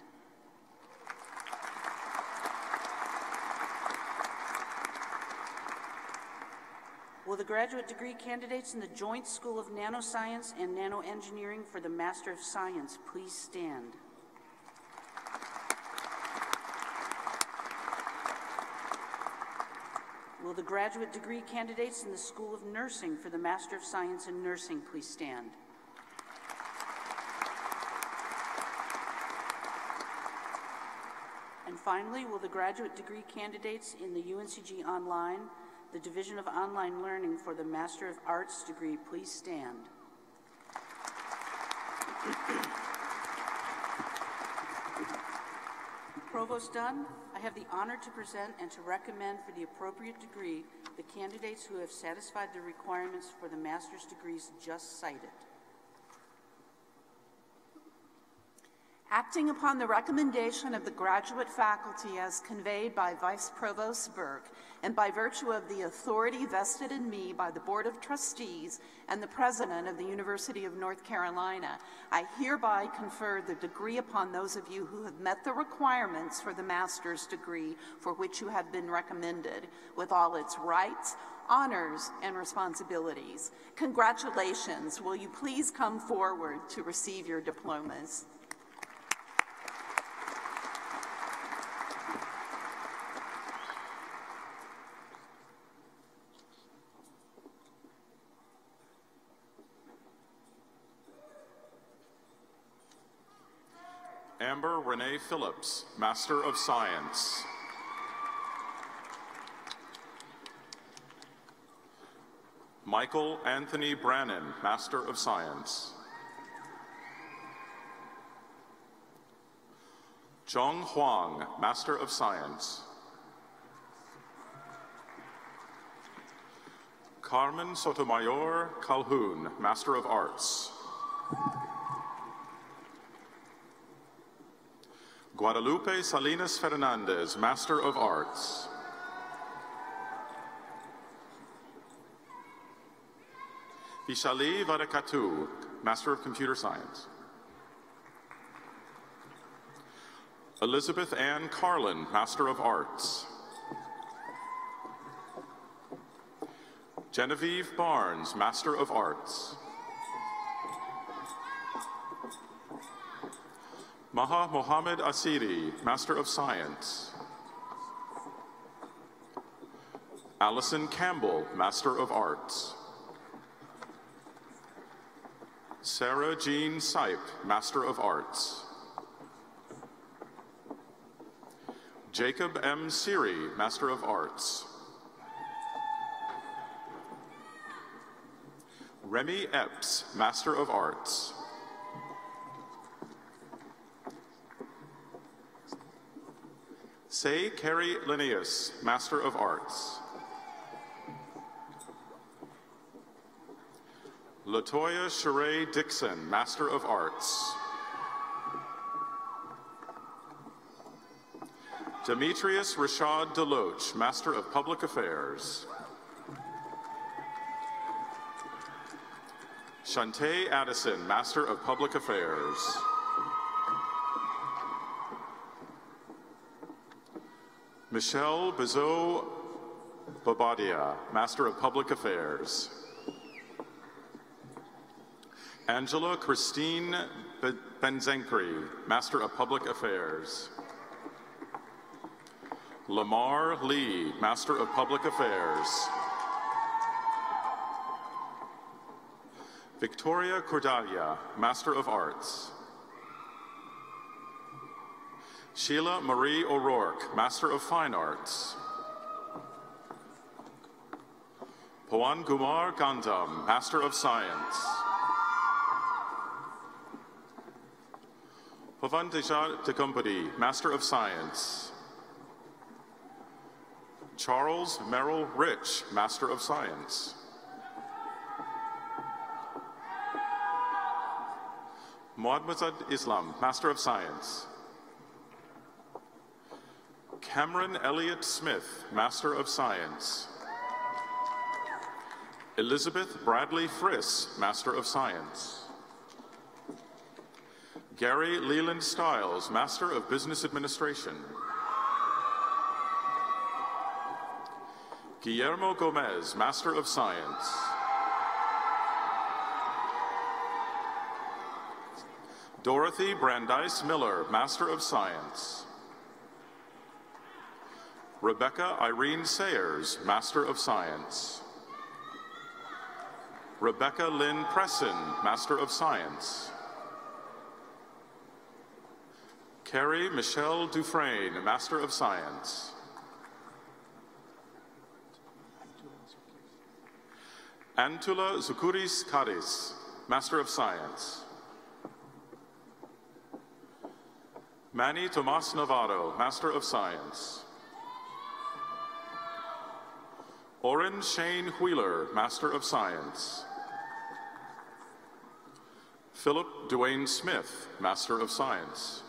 Will the graduate degree candidates in the Joint School of Nanoscience and Nanoengineering for the Master of Science please stand? Will the graduate degree candidates in the School of Nursing for the Master of Science in Nursing please stand? And finally, will the graduate degree candidates in the UNCG Online, the Division of Online Learning for the Master of Arts degree please stand? Provost Dunn, I have the honor to present and to recommend for the appropriate degree the candidates who have satisfied the requirements for the master's degrees just cited. Acting upon the recommendation of the graduate faculty as conveyed by Vice Provost Burke, and by virtue of the authority vested in me by the Board of Trustees and the President of the University of North Carolina, I hereby confer the degree upon those of you who have met the requirements for the master's degree for which you have been recommended, with all its rights, honors, and responsibilities. Congratulations. Will you please come forward to receive your diplomas? Amber Renee Phillips, Master of Science. Michael Anthony Brannon, Master of Science. Zhong Huang, Master of Science. Carmen Sotomayor Calhoun, Master of Arts. Guadalupe Salinas Fernandez, Master of Arts. Ishali Varakatu, Master of Computer Science. Elizabeth Ann Carlin, Master of Arts. Genevieve Barnes, Master of Arts. Maha Mohammed Asiri, Master of Science. Allison Campbell, Master of Arts. Sarah Jean Sipe, Master of Arts. Jacob M. Siri, Master of Arts. Remy Epps, Master of Arts. Say Carrie Linnaeus, Master of Arts. Latoya Sheree Dixon, Master of Arts. Demetrius Rashad Deloach, Master of Public Affairs. Shantae Addison, Master of Public Affairs. Michelle Bizot Babadia, Master of Public Affairs. Angela Christine Benzenkri, Master of Public Affairs. Lamar Lee, Master of Public Affairs. Victoria Cordalia, Master of Arts. Sheila Marie O'Rourke, Master of Fine Arts. Pawan Kumar Gandham, Master of Science. Pavan Dejat Tegumpati, Master of Science. Charles Merrill Rich, Master of Science. Muhammad Islam, Master of Science. Cameron Elliott Smith, Master of Science. Elizabeth Bradley Friss, Master of Science. Gary Leland Stiles, Master of Business Administration. Guillermo Gomez, Master of Science. Dorothy Brandeis Miller, Master of Science. Rebecca Irene Sayers, Master of Science. Rebecca Lynn Presson, Master of Science. Carrie Michelle Dufresne, Master of Science. Antula Zukuris Kadis, Master of Science. Manny Tomas Navarro, Master of Science. Oren Shane Wheeler, Master of Science. Philip Duane Smith, Master of Science.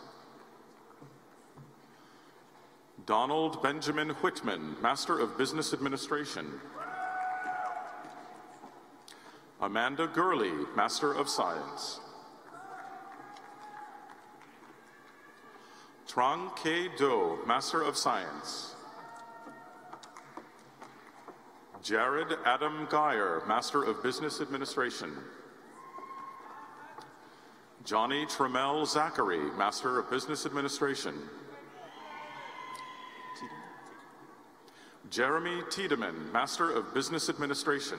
Donald Benjamin Whitman, Master of Business Administration. Amanda Gurley, Master of Science. Trang K. Do, Master of Science. Jared Adam Geyer, Master of Business Administration. Johnny Tremel Zachary, Master of Business Administration. Jeremy Tiedemann, Master of Business Administration.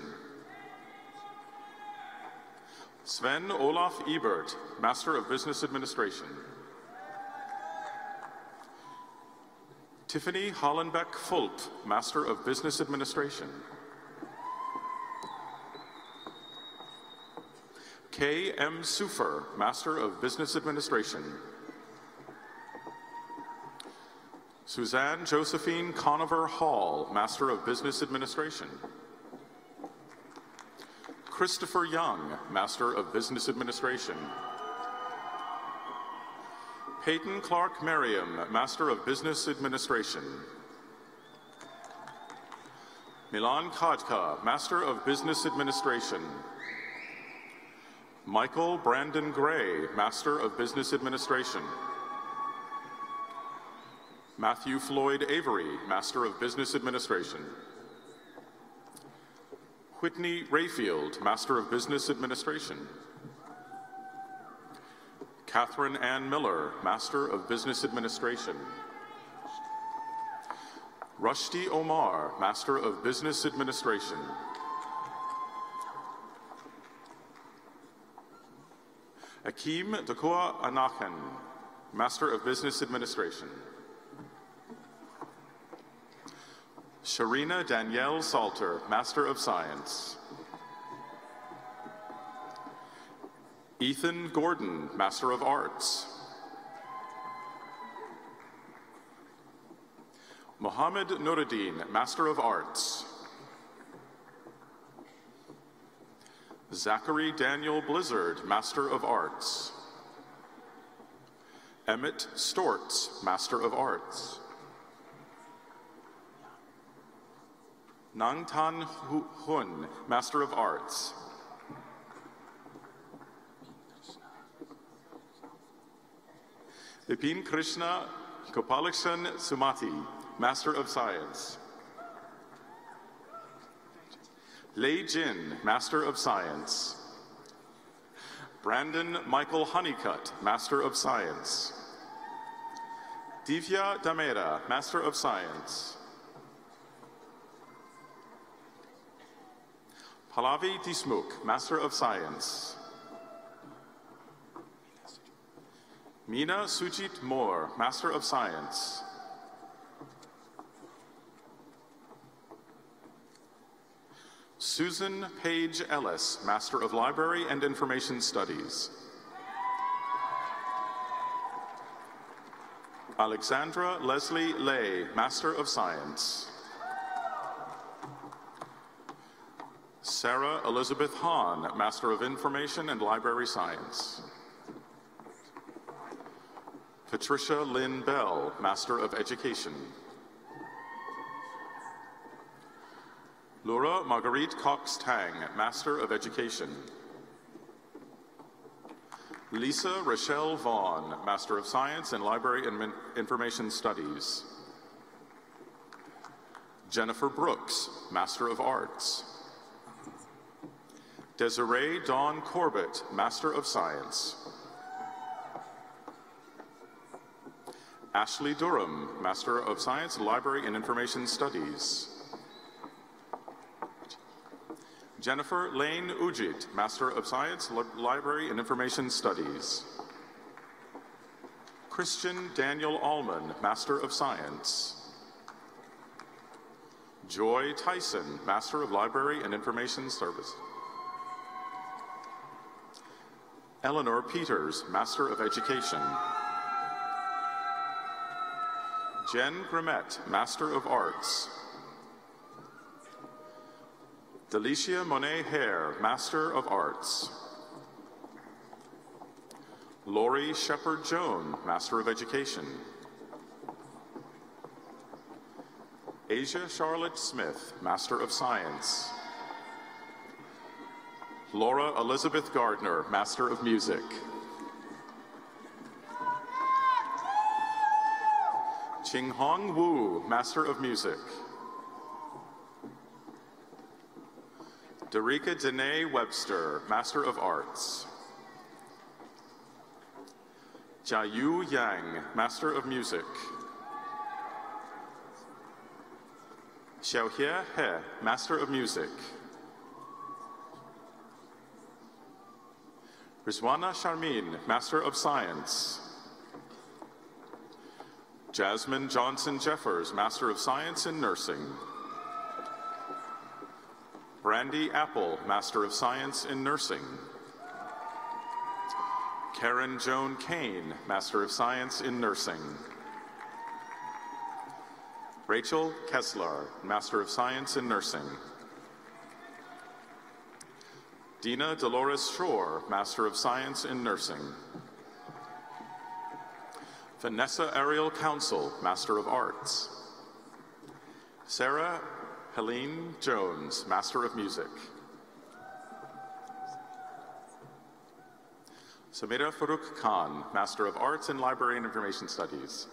Sven Olaf Ebert, Master of Business Administration. Tiffany Hollenbeck Fulp, Master of Business Administration. K. M. Sufer, Master of Business Administration. Suzanne Josephine Conover Hall, Master of Business Administration. Christopher Young, Master of Business Administration. Peyton Clark Merriam, Master of Business Administration. Milan Kadka, Master of Business Administration. Michael Brandon Gray, Master of Business Administration. Matthew Floyd Avery, Master of Business Administration. Whitney Rayfield, Master of Business Administration. Catherine Ann Miller, Master of Business Administration. Rushdie Omar, Master of Business Administration. Akeem Dakua Anachen, Master of Business Administration. Sharina Danielle Salter, Master of Science. Ethan Gordon, Master of Arts. Mohammed Nuruddin, Master of Arts. Zachary Daniel Blizzard, Master of Arts. Emmett Stortz, Master of Arts. Nang Tan Hun, Master of Arts. Vipin Krishna Gopalakrishnan Sumati, Master of Science. Lei Jin, Master of Science. Brandon Michael Honeycutt, Master of Science. Divya Damera, Master of Science. Pallavi Dismukh, Master of Science. Meena Sujit Moore, Master of Science. Susan Page Ellis, Master of Library and Information Studies. Alexandra Leslie Lay, Master of Science. Sarah Elizabeth Hahn, Master of Information and Library Science. Patricia Lynn Bell, Master of Education. Laura Marguerite Cox-Tang, Master of Education. Lisa Rochelle Vaughn, Master of Science in Library and Information Studies. Jennifer Brooks, Master of Arts. Desiree Dawn Corbett, Master of Science. Ashley Durham, Master of Science, Library and Information Studies. Jennifer Lane Ujit, Master of Science, Library and Information Studies. Christian Daniel Allman, Master of Science. Joy Tyson, Master of Library and Information Service. Eleanor Peters, Master of Education. Jen Grimmett, Master of Arts. Delicia Monet Hare, Master of Arts. Lori Shepard Joan, Master of Education. Asia Charlotte Smith, Master of Science. Laura Elizabeth Gardner, Master of Music. Qinghong Wu, Master of Music. Darika Danae Webster, Master of Arts. Jiayu Yang, Master of Music. Xiaohie He, Master of Music. Rizwana Sharmin, Master of Science. Jasmine Johnson Jeffers, Master of Science in Nursing. Brandy Apple, Master of Science in Nursing. Karen Joan Kane, Master of Science in Nursing. Rachel Kessler, Master of Science in Nursing. Dina Dolores Shore, Master of Science in Nursing. Vanessa Ariel Council, Master of Arts. Sarah Helene Jones, Master of Music. Samira Farouk Khan, Master of Arts in Library and Information Studies.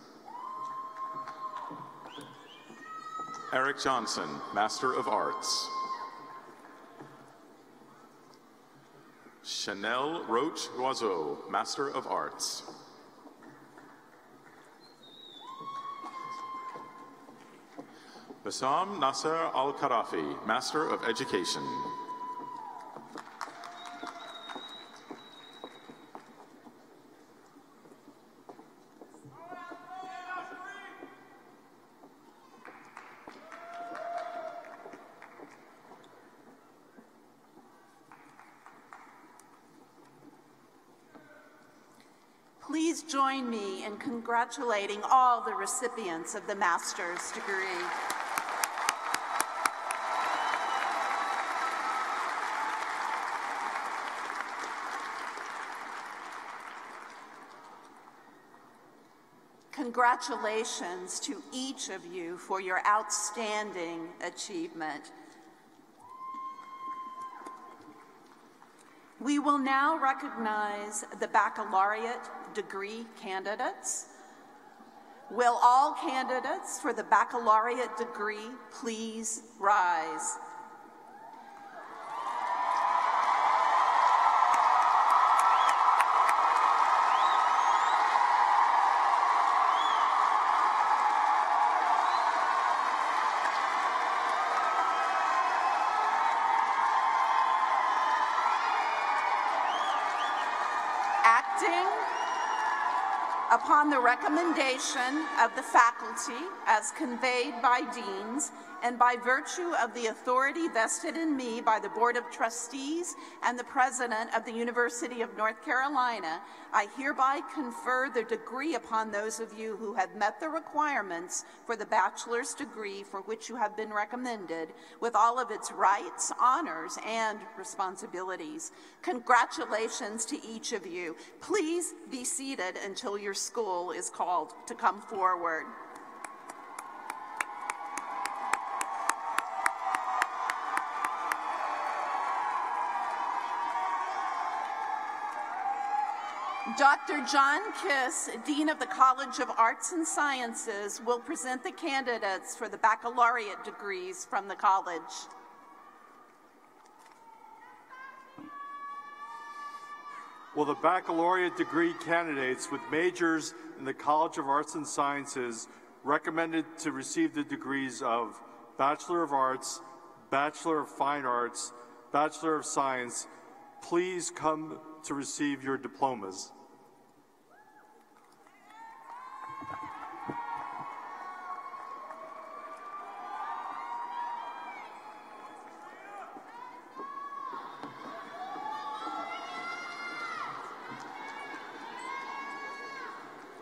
Eric Johnson, Master of Arts. Chanel Roach Loiseau, Master of Arts. Bassam Nasser Al-Kharafi, Master of Education. Please join me in congratulating all the recipients of the master's degree. Congratulations to each of you for your outstanding achievement. We will now recognize the Baccalaureate, degree candidates? Will all candidates for the baccalaureate degree please rise? Acting upon the recommendation of the faculty as conveyed by deans and by virtue of the authority vested in me by the Board of Trustees and the President of the University of North Carolina, I hereby confer the degree upon those of you who have met the requirements for the bachelor's degree for which you have been recommended, with all of its rights, honors, and responsibilities. Congratulations to each of you. Please be seated until your school is called to come forward. Dr. John Kiss, Dean of the College of Arts and Sciences, will present the candidates for the baccalaureate degrees from the college. Will the baccalaureate degree candidates with majors in the College of Arts and Sciences recommended to receive the degrees of Bachelor of Arts, Bachelor of Fine Arts, Bachelor of Science, please come to receive your diplomas.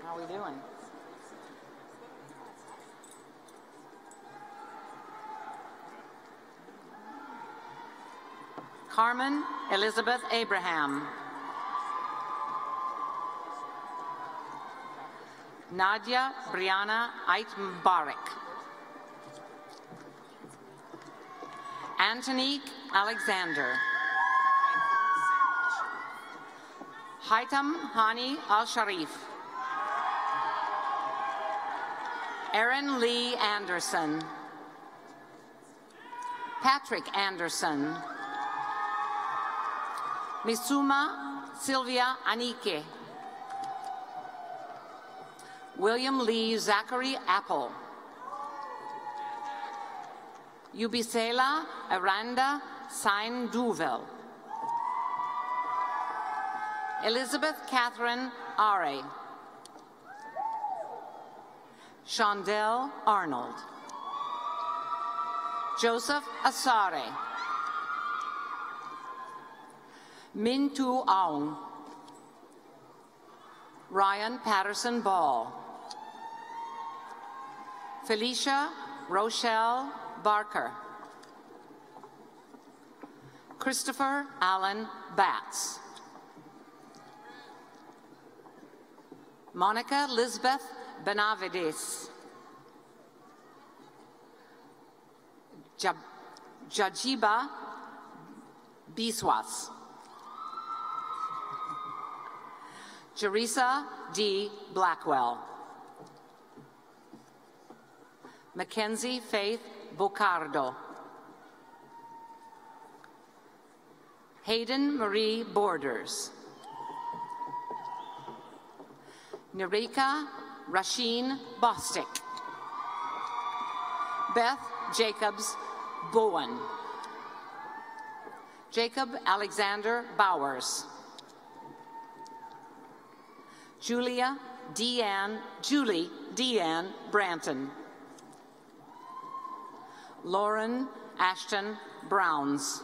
How are we doing? Carmen Elizabeth Abraham. Nadia Brianna Ait Mbarak. Antonique Alexander. Haitam Hani Al-Sharif. Erin Lee Anderson. Patrick Anderson. Misuma Sylvia Anike. William Lee Zachary Apple. Ubisela Aranda Sain Duvel. Elizabeth Catherine Are. Shondell Arnold. Joseph Asare. Mintu Aung. Ryan Patterson Ball. Felicia Rochelle Barker. Christopher Allen Batts. Monica Lisbeth Benavides. Jajiba Biswas. Jerisa D. Blackwell. Mackenzie Faith Bocardo. Hayden Marie Borders. Nerika Rasheen Bostick. Beth Jacobs Bowen. Jacob Alexander Bowers. Julie Deanne Branton. Lauren Ashton Browns.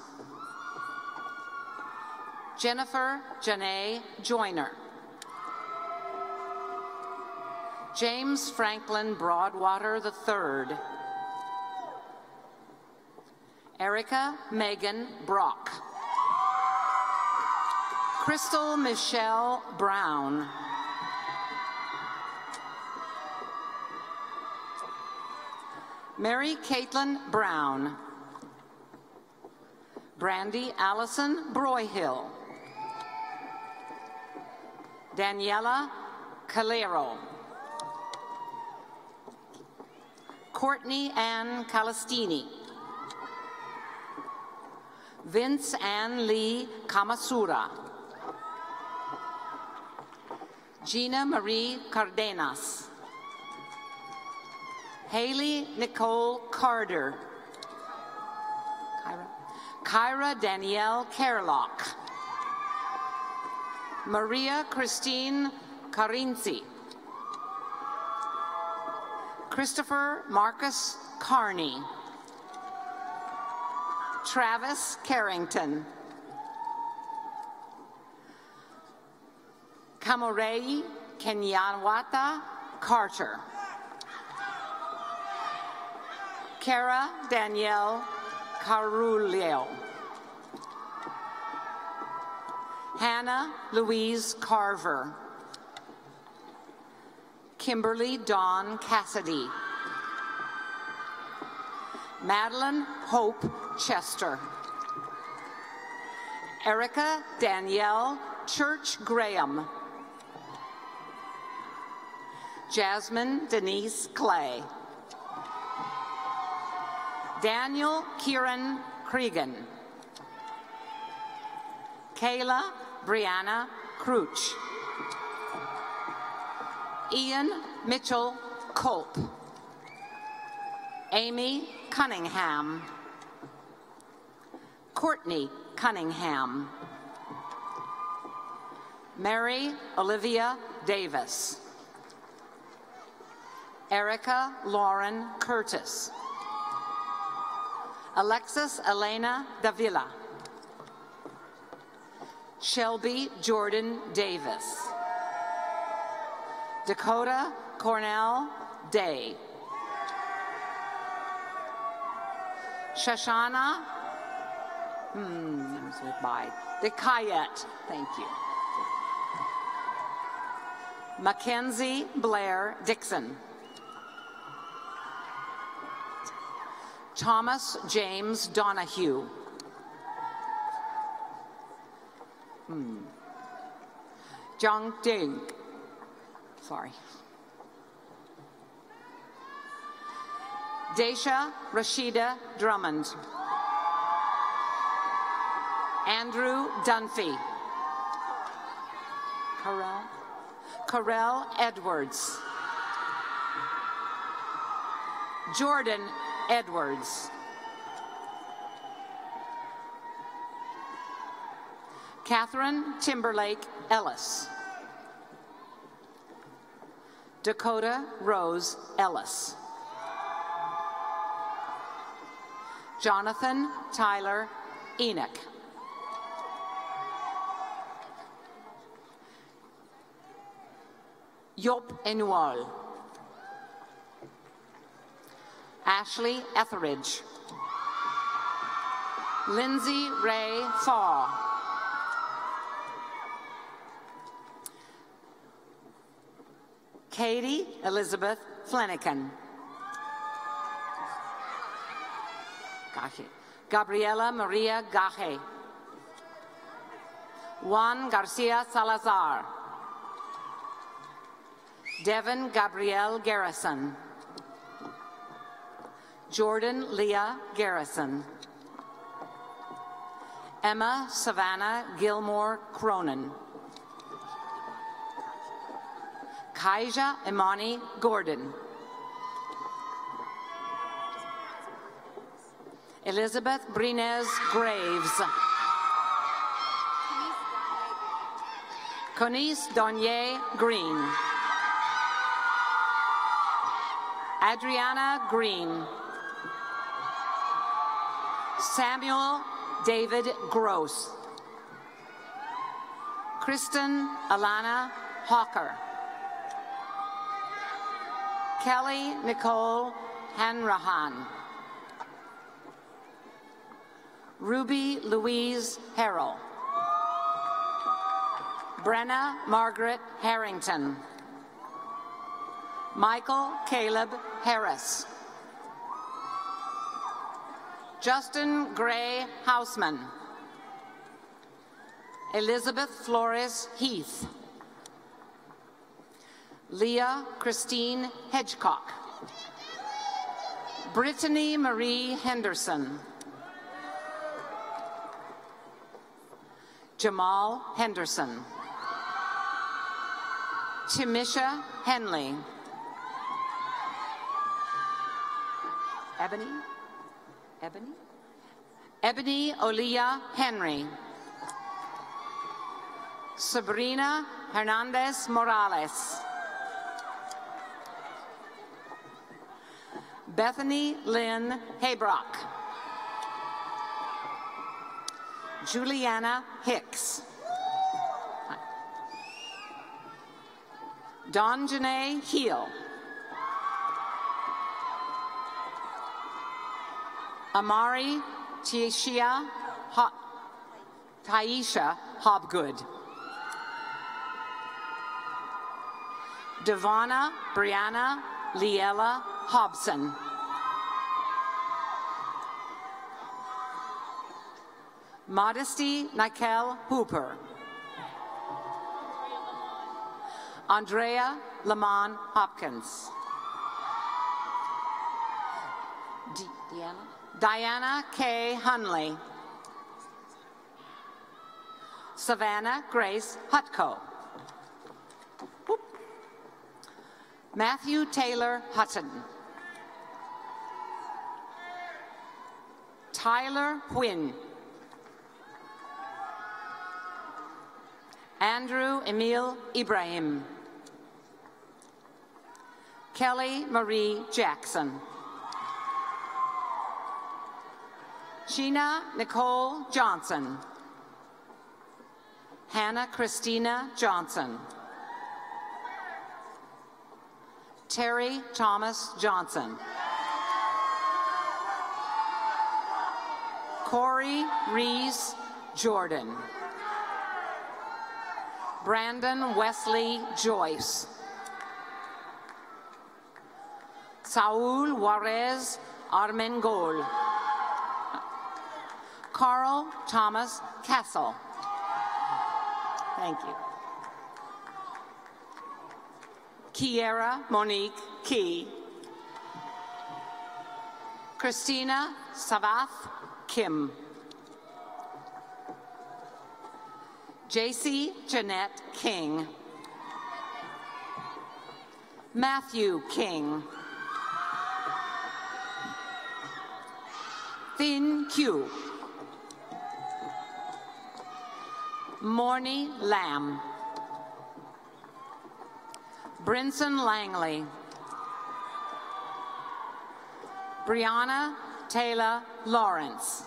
Jennifer Janae Joyner. James Franklin Broadwater III. Erica Megan Brock. Crystal Michelle Brown. Mary Caitlin Brown. Brandy Allison Broyhill. Daniela Calero. Courtney Ann Calistini. Vince Ann Lee Kamasura. Gina Marie Cardenas. Haley Nicole Carter. Kyra Danielle Kerlock. Maria Christine Carinci. Christopher Marcus Carney. Travis Carrington. Kamorei Kenyawata Carter. Kara Danielle Carulio. Hannah Louise Carver. Kimberly Dawn Cassidy. Madeline Hope Chester. Erica Danielle Church Graham. Jasmine Denise Clay. Daniel Kieran Cregan. Kayla Brianna Crouch. Ian Mitchell Culp. Amy Cunningham. Courtney Cunningham. Mary Olivia Davis. Erica Lauren Curtis. Alexis Elena Davila. Shelby Jordan Davis. Dakota Cornell Day. Shoshana Dekayet, thank you. Mackenzie Blair Dixon. Thomas James Donahue. Jung Ding. Sorry. Daisha Rashida Drummond. Andrew Dunphy. Carell Edwards. Jordan Edwards. Catherine Timberlake Ellis. Dakota Rose Ellis. Jonathan Tyler Enoch. Yop Enual. Ashley Etheridge. Lindsay Ray Thaw. Katie Elizabeth Flanagan. Gabriela Maria Gaje. Juan Garcia Salazar. Devin Gabrielle Garrison. Jordan Leah Garrison. Emma Savannah Gilmore Cronin. Kaija Imani Gordon. Elizabeth Brinez Graves. Conice Donier Green. Adriana Green. Samuel David Gross. Kristen Alana Hawker. Kelly Nicole Hanrahan. Ruby Louise Harrell. Brenna Margaret Harrington. Michael Caleb Harris. Justin Gray Houseman. Elizabeth Flores Heath. Leah Christine Hedgecock. Brittany Marie Henderson. Jamal Henderson. Timisha Henley. Ebony Olia Henry. Sabrina Hernandez Morales. Bethany Lynn Haybrock. Juliana Hicks. Dawn Janae Heel. Amari Taisha Hobgood. Devonna Brianna Liella Hobson. Modesty Nikel Hooper. Andrea Lamont Hopkins. Diana K. Hunley. Savannah Grace Hutko. Matthew Taylor Hutton. Tyler Huynh. Andrew Emil Ibrahim. Kelly Marie Jackson. Sheena Nicole Johnson. Hannah Christina Johnson. Terry Thomas Johnson. Corey Rees Jordan. Brandon Wesley Joyce. Saul Juarez Armengol. Carl Thomas Castle. Thank you. Kiera Monique Key. Christina Savath Kim. JC Jeanette King. Matthew King. Thin Q. Morny Lamb. Brinson Langley. Brianna Taylor Lawrence.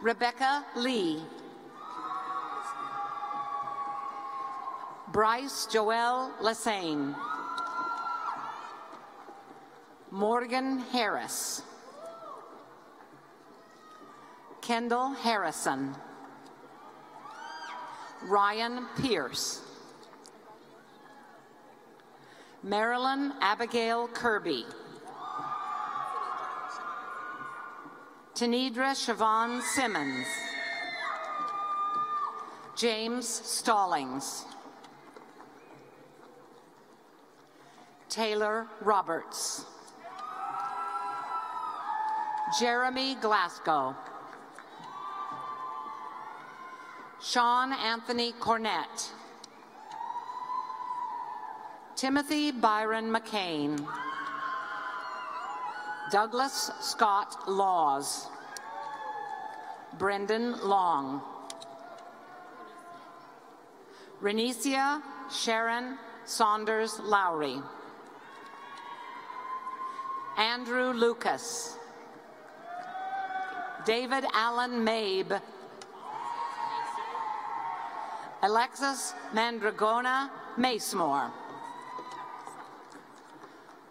Rebecca Lee. Bryce Joel Lassane. Morgan Harris. Kendall Harrison. Ryan Pierce. Marilyn Abigail Kirby. Tanedra Siobhan Simmons. James Stallings. Taylor Roberts. Jeremy Glasgow. Sean Anthony Cornett. Timothy Byron McCain. Douglas Scott Laws. Brendan Long. Renesia Sharon Saunders Lowry. Andrew Lucas. David Allen Mabe. Alexis Mandragona Macemore.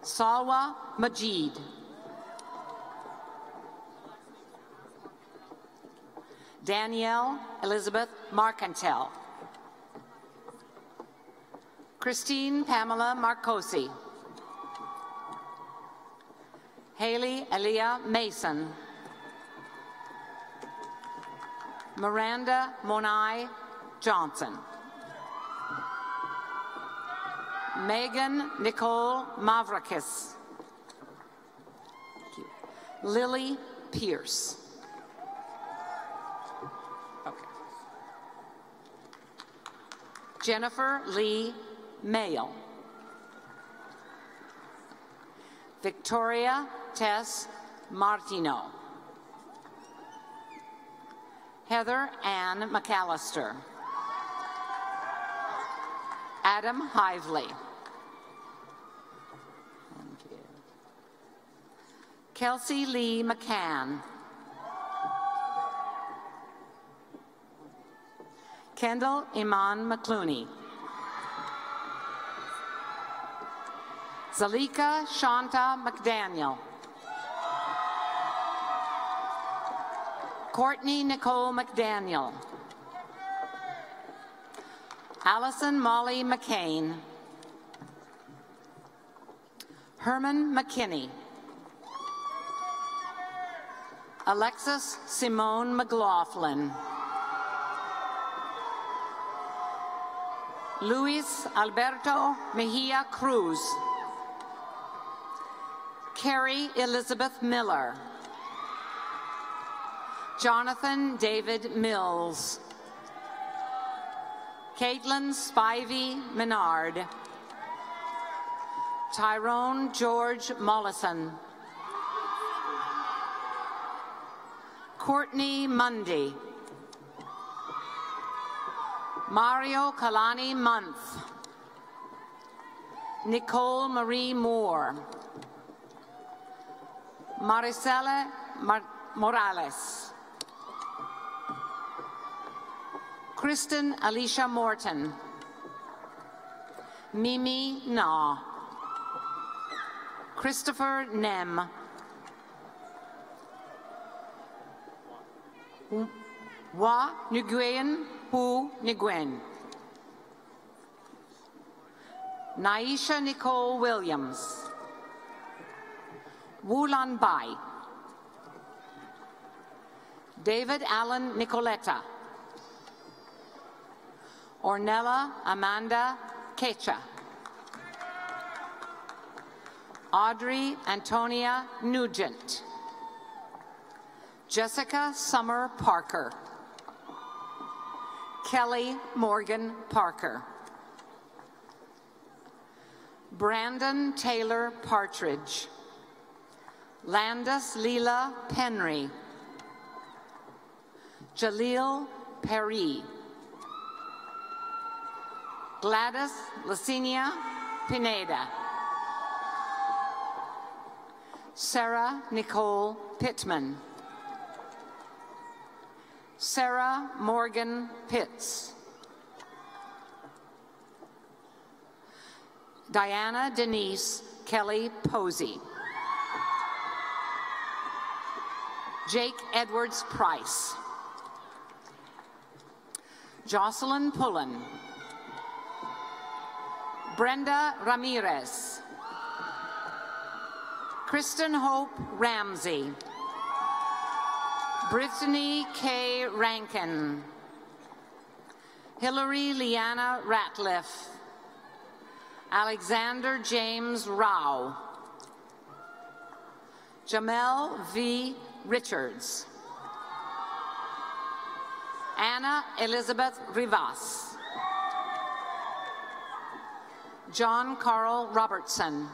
Salwa Majid. Danielle Elizabeth Marcantel. Christine Pamela Marcosi. Haley Aaliyah Mason. Miranda Monai Johnson. Megan Nicole Mavrakis. Thank you. Lily Pierce. Okay. Jennifer Lee Mayo. Victoria Tess Martino. Heather Ann McAllister. Adam Hively. Thank you. Kelsey Lee McCann. Kendall Iman McClooney. Zalika Shanta McDaniel. Courtney Nicole McDaniel. Allison Molly McCain. Herman McKinney. Alexis Simone McLaughlin. Luis Alberto Mejia Cruz. Carrie Elizabeth Miller. Jonathan David Mills. Caitlin Spivey Menard. Tyrone George Mollison. Courtney Mundy. Mario Kalani Month. Nicole Marie Moore. Maricela Morales. Kristen Alicia Morton. Mimi Na. Christopher Nem. Wa Nguyen Hu Nguyen. Naisha Nicole Williams. Wulan Bai. David Allen Nicoletta. Ornella Amanda Kecha. Audrey Antonia Nugent. Jessica Summer Parker. Kelly Morgan Parker. Brandon Taylor Partridge. Landis Leela Penry. Jaleel Perry. Gladys Licinia Pineda. Sarah Nicole Pittman. Sarah Morgan Pitts. Diana Denise Kelly Posey. Jake Edwards Price. Jocelyn Pullen. Brenda Ramirez. Kristen Hope Ramsey. Brittany K. Rankin. Hillary Leanna Ratliff. Alexander James Rao. Jamel V. Richards. Anna Elizabeth Rivas. John Carl Robertson.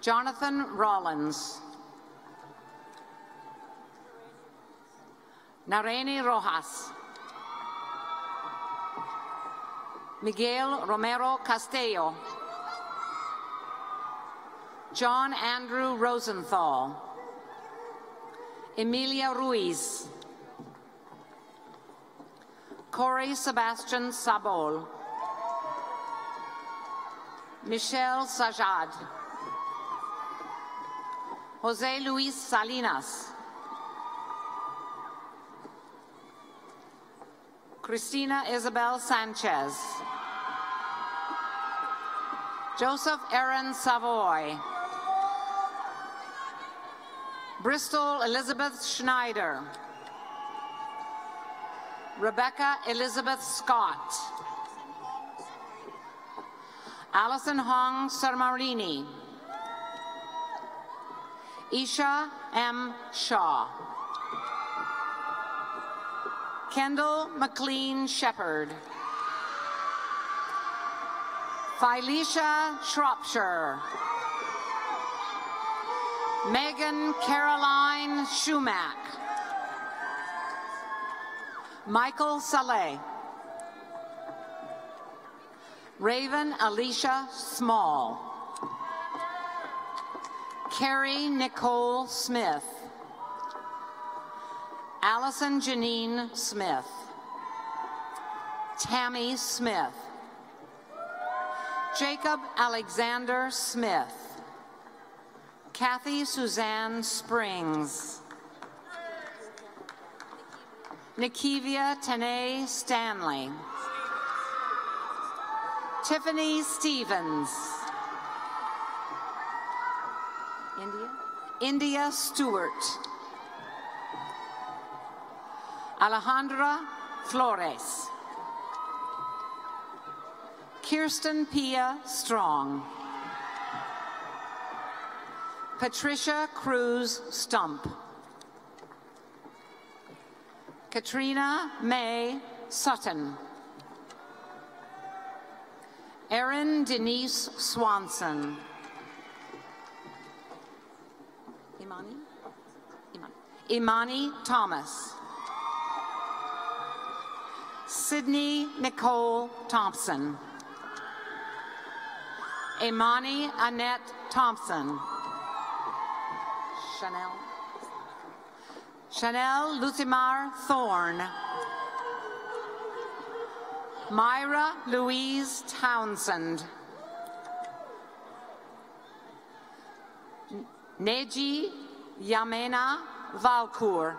Jonathan Rollins. Nareni Rojas. Miguel Romero Castillo. John Andrew Rosenthal. Emilia Ruiz. Corey Sebastian Sabol. Michelle Sajad. Jose Luis Salinas. Christina Isabel Sanchez. Joseph Aaron Savoy. Bristol Elizabeth Schneider. Rebecca Elizabeth Scott. Allison Hong Sarmarini. Isha M. Shaw. Kendall McLean Shepherd. Phylicia Shropshire. Megan Caroline Shumack. Michael Saleh. Raven Alicia Small. Carrie Nicole Smith. Allison Janine Smith. Tammy Smith. Jacob Alexander Smith. Kathy Suzanne Springs. Nikivia Tanae Stanley. Tiffany Stevens. India Stewart. Alejandra Flores. Kirsten Pia Strong. Patricia Cruz Stump. Katrina May Sutton. Erin Denise Swanson. Imani Thomas. Sydney Nicole Thompson. Imani Annette Thompson. Chanel Luthimar Thorne. Myra Louise Townsend. Neji Yamena Valcour.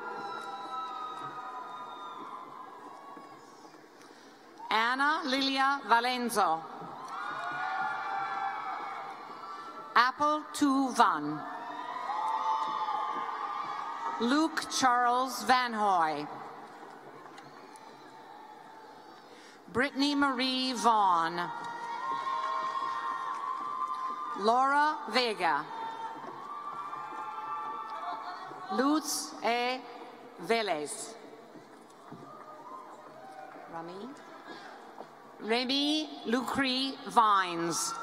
Anna Lilia Valenzo. Apple Tu Van. Luke Charles Van Hoy. Brittany Marie Vaughn. Laura Vega. Lutz E. Velez. Remy Lucree Vines.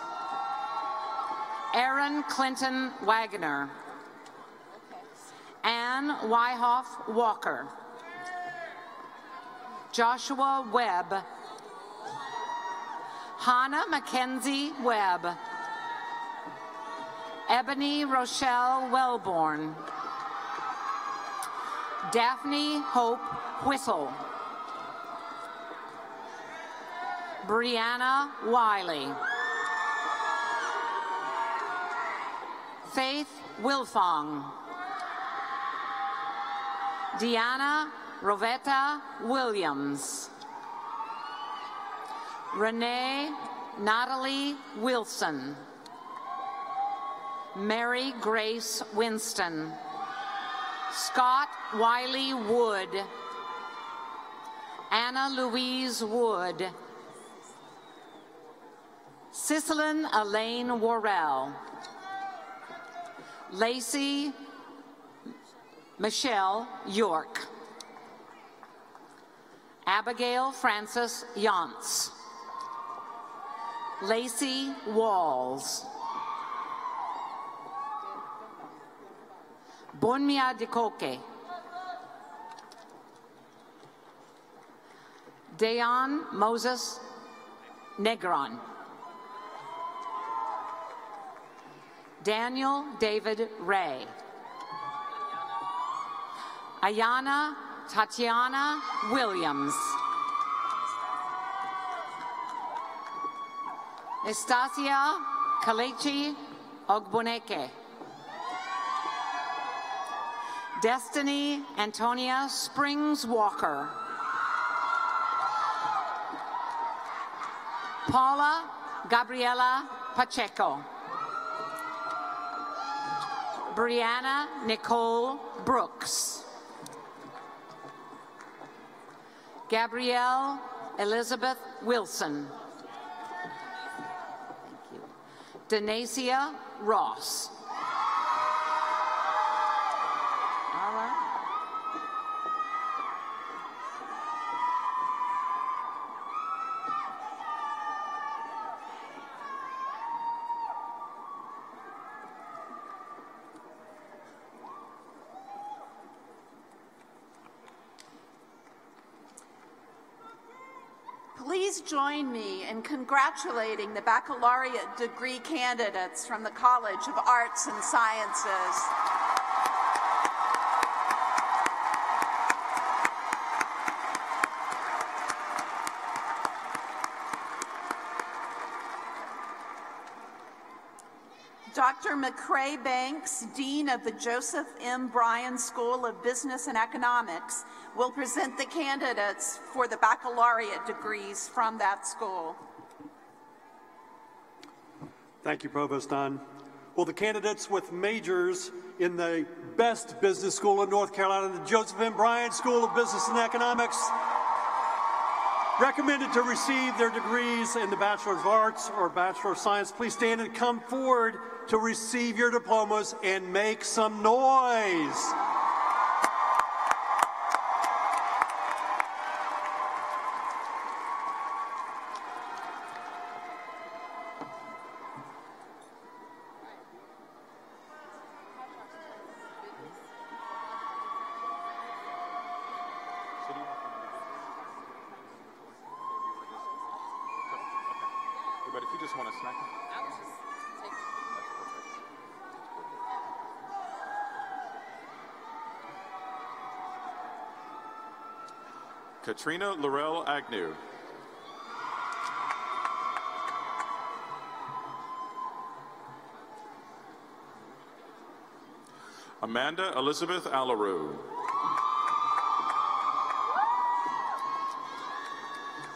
Aaron Clinton Wagner. Anne Wyhoff Walker. Joshua Webb. Hannah Mackenzie Webb. Ebony Rochelle Wellborn. Daphne Hope Whistle. Brianna Wiley. Faith Wilfong. Deanna Rovetta Williams. Renee Natalie Wilson. Mary Grace Winston. Scott Wiley Wood. Anna Louise Wood. Cicely Elaine Worrell. Lacey Michelle York. Abigail Frances Yantz. Lacey Walls. Bonmia Dikoke. Dayon Moses Negron. Daniel David Ray. Ayana Tatiana Williams. Estacia Kalechi Ogboneke. Destiny Antonia Springs Walker. Paula Gabriela Pacheco. Brianna Nicole Brooks. Gabrielle Elizabeth Wilson. Denacia Ross. All right. Please join me in congratulating the baccalaureate degree candidates from the College of Arts and Sciences. Dr. McCrae Banks, Dean of the Joseph M. Bryan School of Business and Economics, will present the candidates for the baccalaureate degrees from that school. Thank you, Provost Dunn. Will the candidates with majors in the best business school in North Carolina, the Joseph M. Bryan School of Business and Economics, recommended to receive their degrees in the Bachelor of Arts or Bachelor of Science, please stand and come forward to receive your diplomas and make some noise. But if you just want to snack. Katrina Laurel Agnew. Amanda Elizabeth Alaru.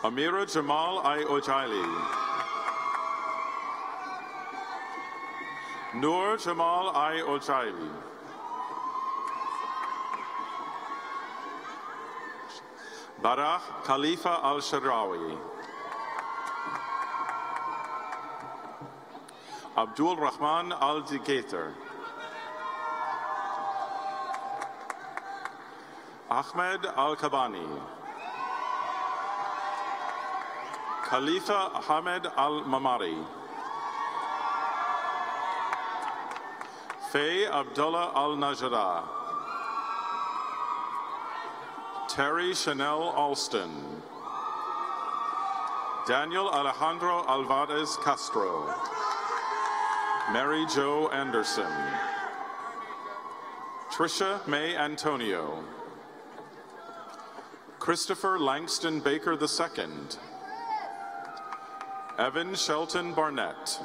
Amira Jamal I Ojaili. Noor Jamal I Ojaili. Barak Khalifa Al-Sharawi. Abdul Rahman Al-Dikater. Ahmed Al-Kabani. Khalifa Ahmed Al-Mamari. Faye Abdullah Al-Najara. Terry Chanel Alston. Daniel Alejandro Alvarez Castro. Mary Jo Anderson. Trisha May Antonio. Christopher Langston Baker II. Evan Shelton Barnett.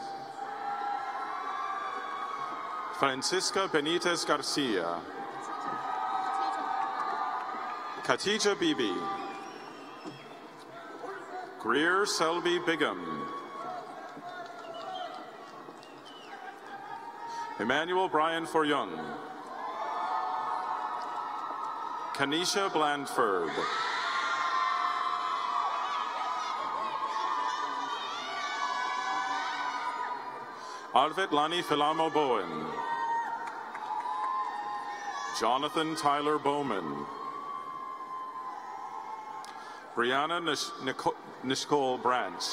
Francisca Benitez Garcia. Khatija Bibi. Greer Selby Bigham. Emmanuel Bryan Foryoung. Kanisha Blandford. Arvet Lani Filamo Bowen. Jonathan Tyler Bowman. Brianna Nicole Branch.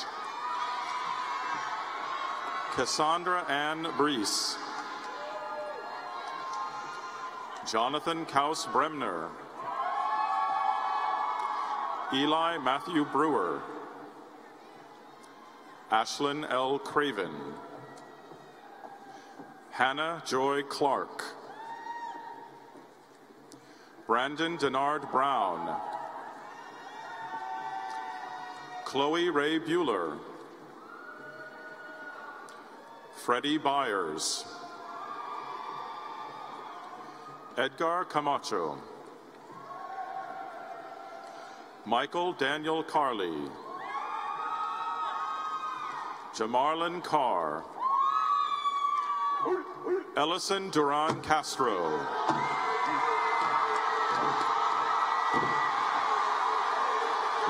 Cassandra Ann Brees. Jonathan Kaus Bremner. Eli Matthew Brewer. Ashlyn L. Craven. Hannah Joy Clark. Brandon Denard Brown. Chloe Ray Bueller. Freddie Byers. Edgar Camacho. Michael Daniel Carley. Jamarlin Carr. Ellison Duran Castro.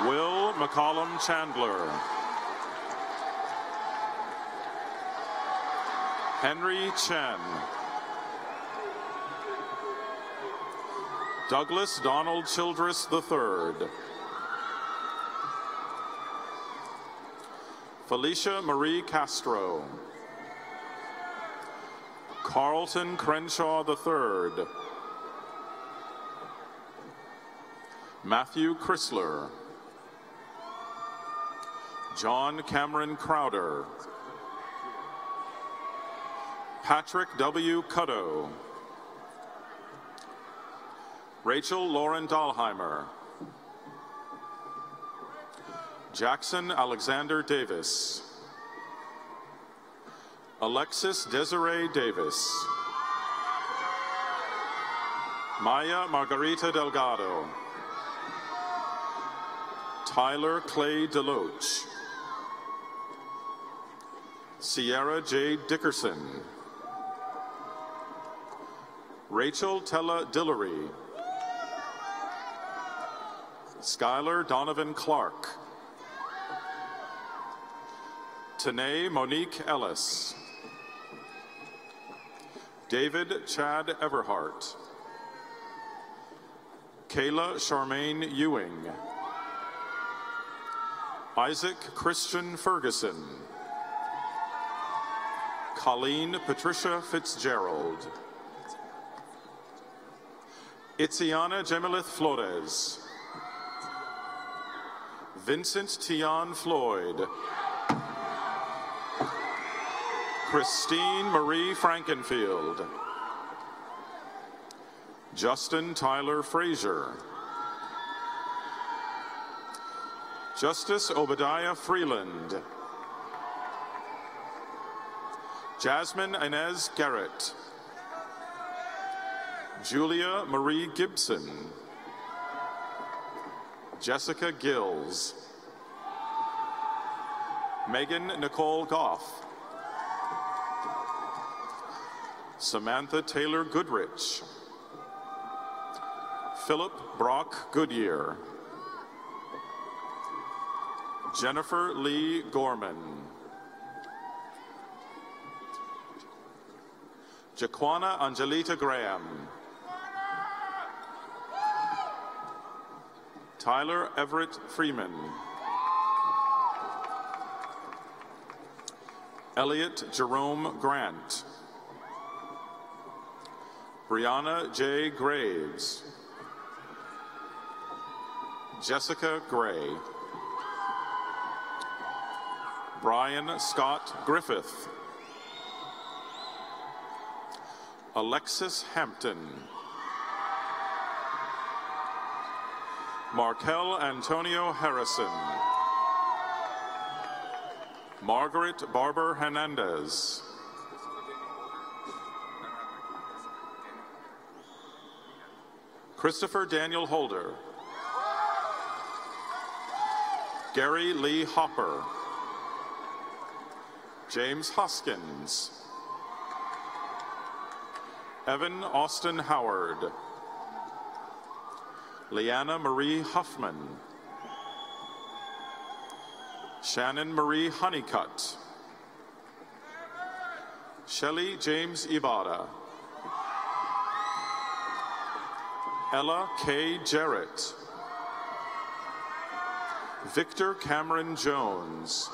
Will McCollum Chandler. Henry Chen. Douglas Donald Childress III. Felicia Marie Castro. Carlton Crenshaw III. Matthew Chrysler. John Cameron Crowder. Patrick W. Cuddo. Rachel Lauren Dahlheimer. Jackson Alexander Davis. Alexis Desiree Davis. Maya Margarita Delgado. Tyler Clay Deloach. Sierra J. Dickerson. Rachel Tella Dillery. Skylar Donovan Clark. Tanae Monique Ellis. David Chad Everhart. Kayla Charmaine Ewing. Isaac Christian Ferguson. Colleen Patricia Fitzgerald. Itziana Gemilith Flores. Vincent Tian Floyd. Christine Marie Frankenfield. Justin Tyler Frazier. Justice Obadiah Freeland. Jasmine Inez Garrett. Julia Marie Gibson. Jessica Gills. Megan Nicole Goff. Samantha Taylor Goodrich. Philip Brock Goodyear. Jennifer Lee Gorman. Jaquana Angelita Graham. Tyler Everett Freeman. Elliot Jerome Grant. Brianna J. Graves. Jessica Gray. Brian Scott Griffith. Alexis Hampton. Markel Antonio Harrison. Margaret Barber Hernandez. Christopher Daniel Holder. Gary Lee Hopper. James Hoskins. Evan Austin Howard. Leanna Marie Huffman. Shannon Marie Honeycutt. Shelley James Ibada. Ella K. Jarrett. Victor Cameron Jones.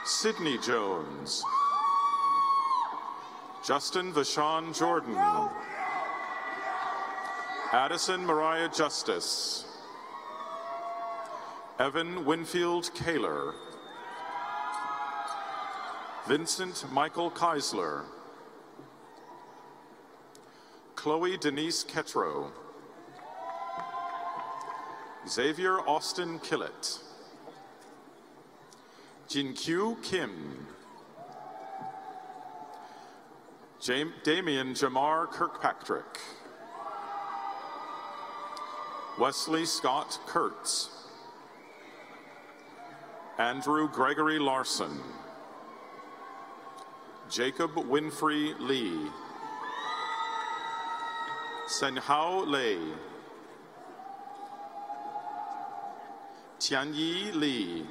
Sydney Jones. Justin Vashon Jordan. Addison Mariah Justice. Evan Winfield Kaler. Vincent Michael Keisler. Chloe Denise Ketro. Xavier Austin Killett. Jinkyu Kim. Damian Jamar Kirkpatrick. Wesley Scott Kurtz. Andrew Gregory Larson. Jacob Winfrey Lee. Senhao Lei. Tianyi Li.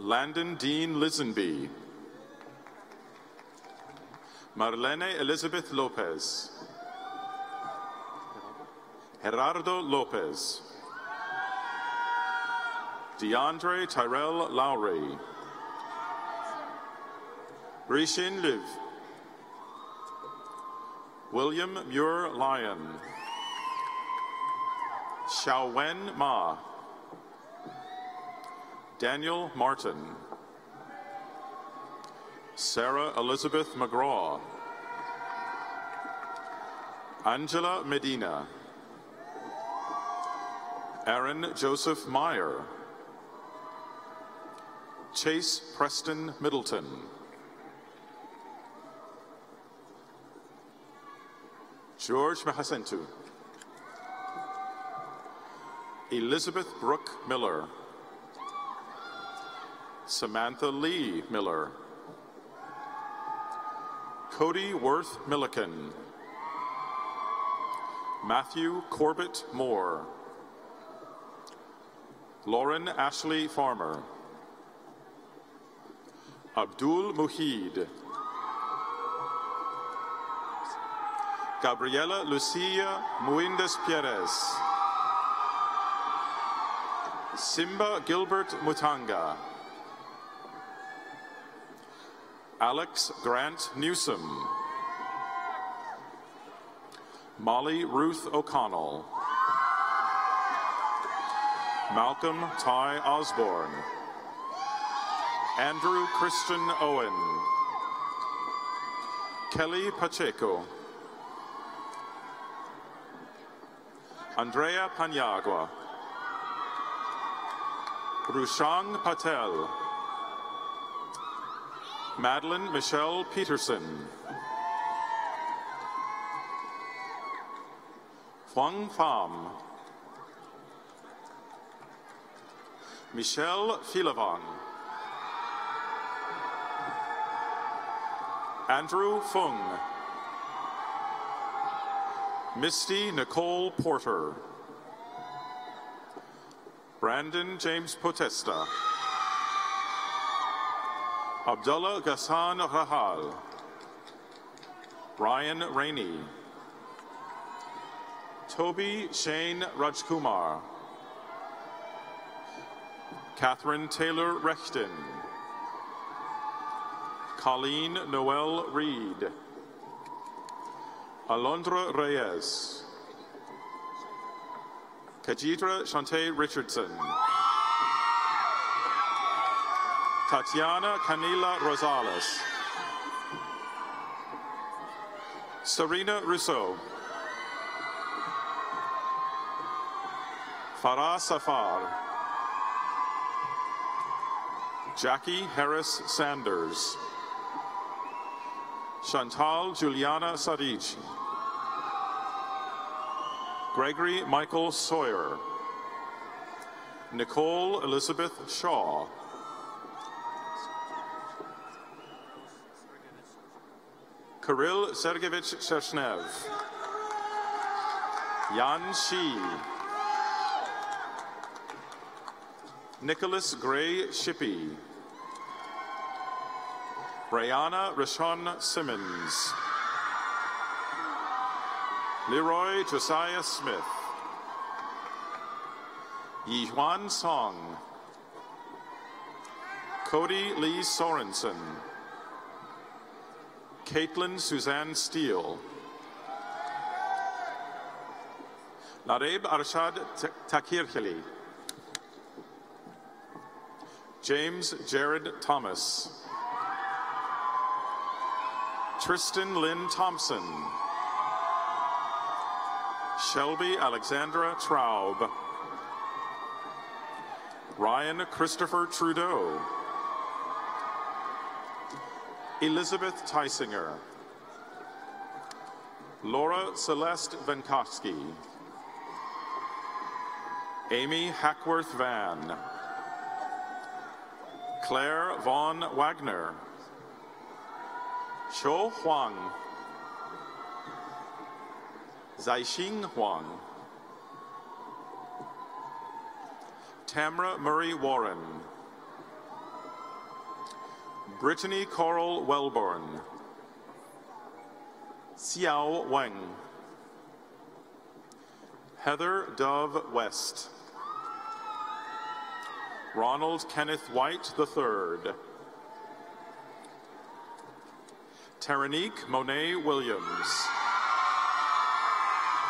Landon Dean Lisenby. Marlene Elizabeth Lopez. Gerardo Lopez. DeAndre Tyrell Lowry. Brishin Liv. William Muir Lyon. Xiaowen Ma. Daniel Martin. Sarah Elizabeth McGraw. Angela Medina. Aaron Joseph Meyer. Chase Preston Middleton. George Mahasentu. Elizabeth Brooke Miller. Samantha Lee Miller. Cody Worth Milliken. Matthew Corbett Moore. Lauren Ashley Farmer. Abdul Muhid. Gabriela Lucia Muindes Perez. Simba Gilbert Mutanga. Alex Grant Newsom. Molly Ruth O'Connell. Malcolm Ty Osborne. Andrew Christian Owen. Kelly Pacheco. Andrea Paniagua. Rushang Patel. Madeline Michelle Peterson. Huang Pham. Michelle Philavong. Andrew Fung. Misty Nicole Porter. Brandon James Potesta. Abdullah Ghassan Rahal. Ryan Rainey. Toby Shane Rajkumar. Catherine Taylor Rechten. Colleen Noel Reed. Alondra Reyes. Kajidra Shantae Richardson. Tatiana Canila Rosales. Serena Rousseau. Farah Safar. Jackie Harris Sanders. Chantal Juliana Sarici. Gregory Michael Sawyer. Nicole Elizabeth Shaw. Kirill Sergeyevich Chershnev. Yan Shi. Nicholas Gray Shippey. Brianna Rashawn Simmons. Leroy Josiah Smith. Yihuan Song. Cody Lee Sorensen. Caitlin Suzanne Steele. Nareb Arshad Takirkhili. James Jared Thomas. Tristan Lynn Thompson. Shelby Alexandra Traub. Ryan Christopher Trudeau. Elizabeth Tysinger. Laura Celeste Venkowski. Amy Hackworth Van. Claire Vaughn Wagner. Cho Huang. Zaixing Huang. Tamra Murray Warren. Brittany Coral Wellborn. Xiao Wang. Heather Dove West. Ronald Kenneth White III. Teranique Monet Williams.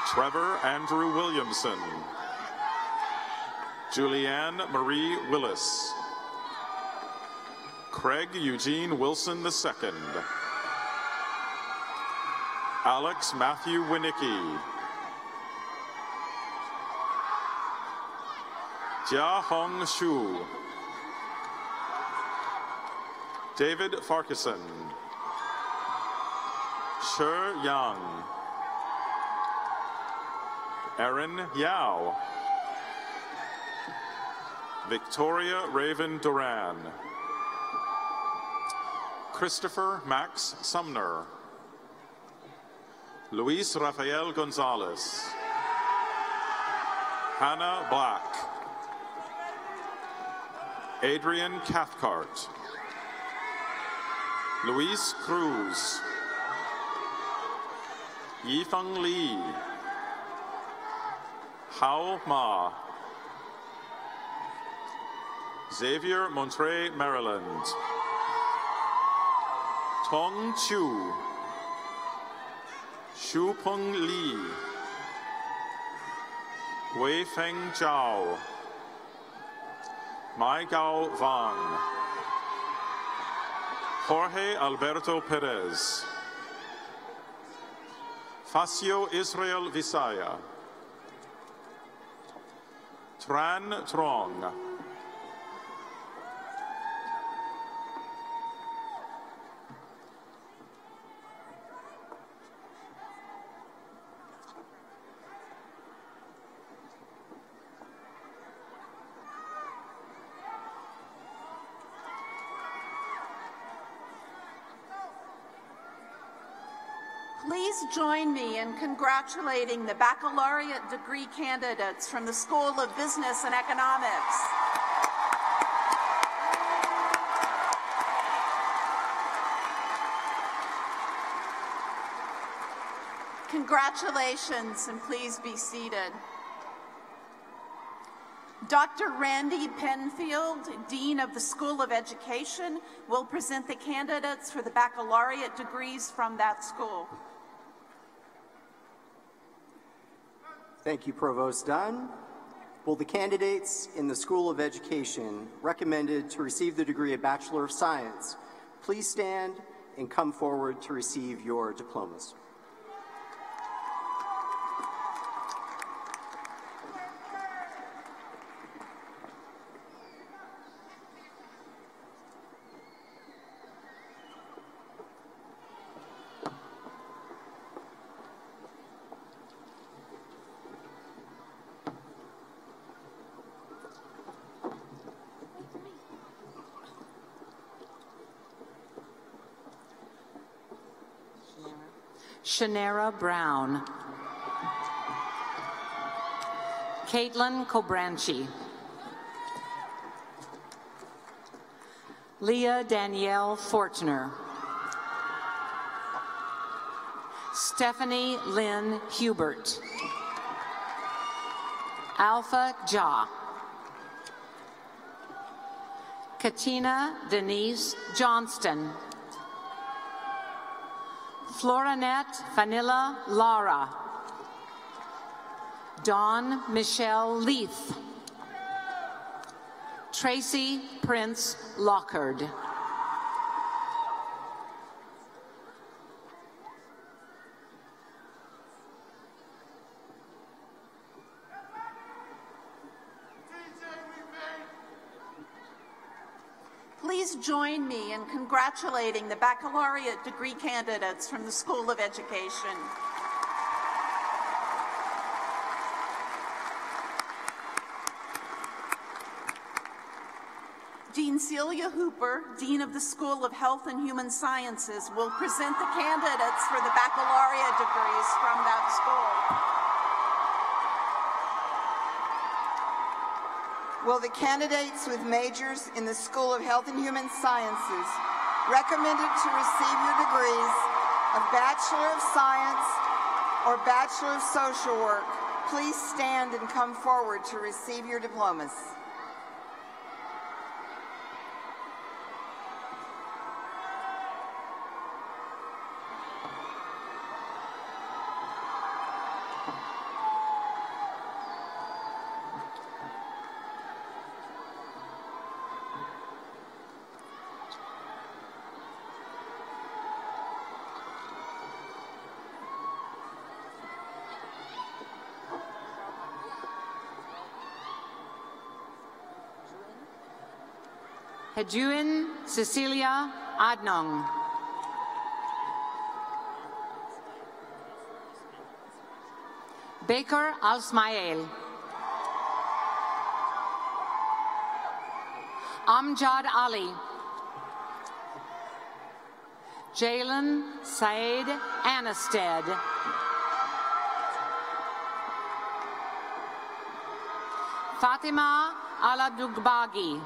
Trevor Andrew Williamson. Julianne Marie Willis. Craig Eugene Wilson II. Alex Matthew Winnicki. Jia Hong Shu. David Farquharson. Shi Yang. Erin Yao. Victoria Raven Duran. Christopher Max Sumner. Luis Rafael Gonzalez. Hannah Black. Adrian Cathcart. Luis Cruz. Yifeng Li. Hao Ma. Xavier Montre, Maryland. Tong Chu. Xu Peng Li. Wei Feng Zhao. Mai Gao Wang. Jorge Alberto Perez. Facio Israel Visaya. Tran Trong. Please join me in congratulating the baccalaureate degree candidates from the School of Business and Economics. Congratulations, and please be seated. Dr. Randy Penfield, Dean of the School of Education, will present the candidates for the baccalaureate degrees from that school. Thank you, Provost Dunn. Will the candidates in the School of Education recommended to receive the degree of Bachelor of Science please stand and come forward to receive your diplomas? Shanera Brown. Caitlin Cobranchi. Leah Danielle Fortner. Stephanie Lynn Hubert. Alpha Ja. Katina Denise Johnston. Florinette Vanilla Lara. Dawn Michelle Leith. Tracy Prince Lockard. Please join me in congratulating the baccalaureate degree candidates from the School of Education. Dean Celia Hooper, Dean of the School of Health and Human Sciences, will present the candidates for the baccalaureate degrees from that school. Will the candidates with majors in the School of Health and Human Sciences recommended to receive your degrees of Bachelor of Science or Bachelor of Social Work, please stand and come forward to receive your diplomas. Hejuin Cecilia Adnong. Baker Al-Smail. Amjad Ali. Jalen Said Anasted. Fatima Aladugbagi.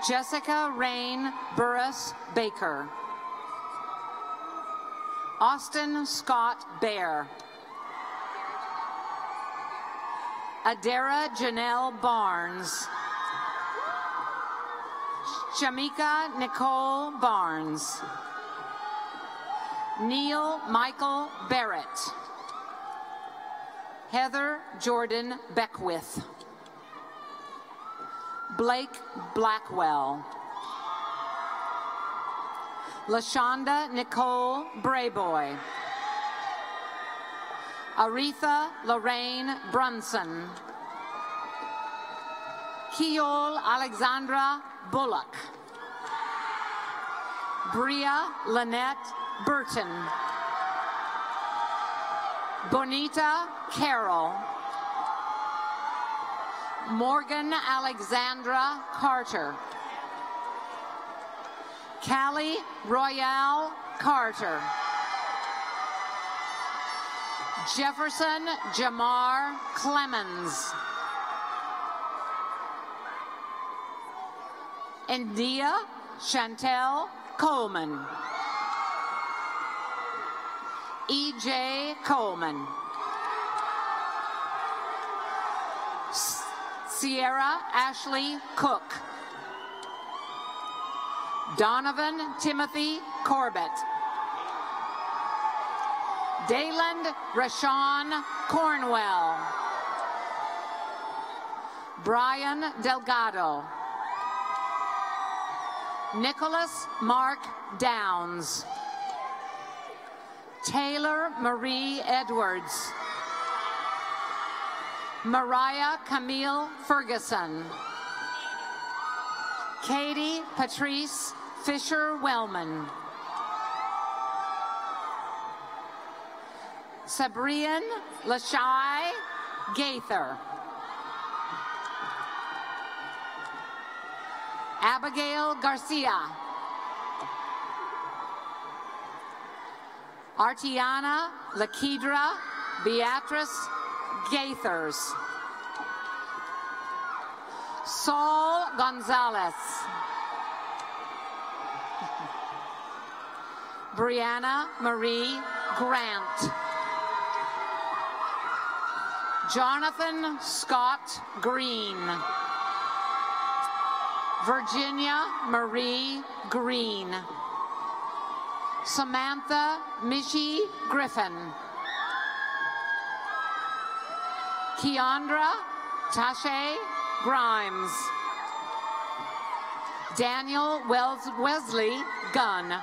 Jessica Rain Burris Baker. Austin Scott Bear. Adara Janelle Barnes. Shamika Nicole Barnes. Neil Michael Barrett. Heather Jordan Beckwith. Blake Blackwell. LaShonda Nicole Brayboy. Aretha Lorraine Brunson. Keol Alexandra Bullock. Bria Lynette Burton. Bonita Carroll. Morgan Alexandra Carter. Callie Royale Carter. Jefferson Jamar Clemens. India Chantel Coleman. E.J. Coleman. Sierra Ashley Cook. Donovan Timothy Corbett. Dayland Rashawn Cornwell. Brian Delgado. Nicholas Mark Downs. Taylor Marie Edwards. Mariah Camille Ferguson. Katie Patrice Fisher-Wellman. Sabrian Lashai Gaither. Abigail Garcia. Artiana Lakedra Beatrice Gaithers. Saul Gonzalez. Brianna Marie Grant. Jonathan Scott Green. Virginia Marie Green. Samantha Michie Griffin. Keandra Tashe Grimes. Daniel Wesley Gunn.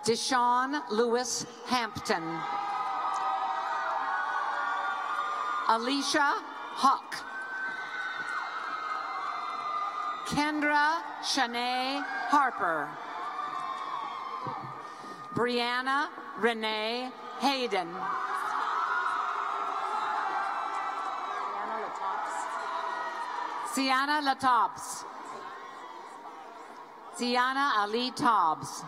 Deshaun Lewis Hampton. Alicia Huck. Kendra Shanae Harper. Brianna Renee Hayden. Sienna Latops. Sienna Ali Tobbs.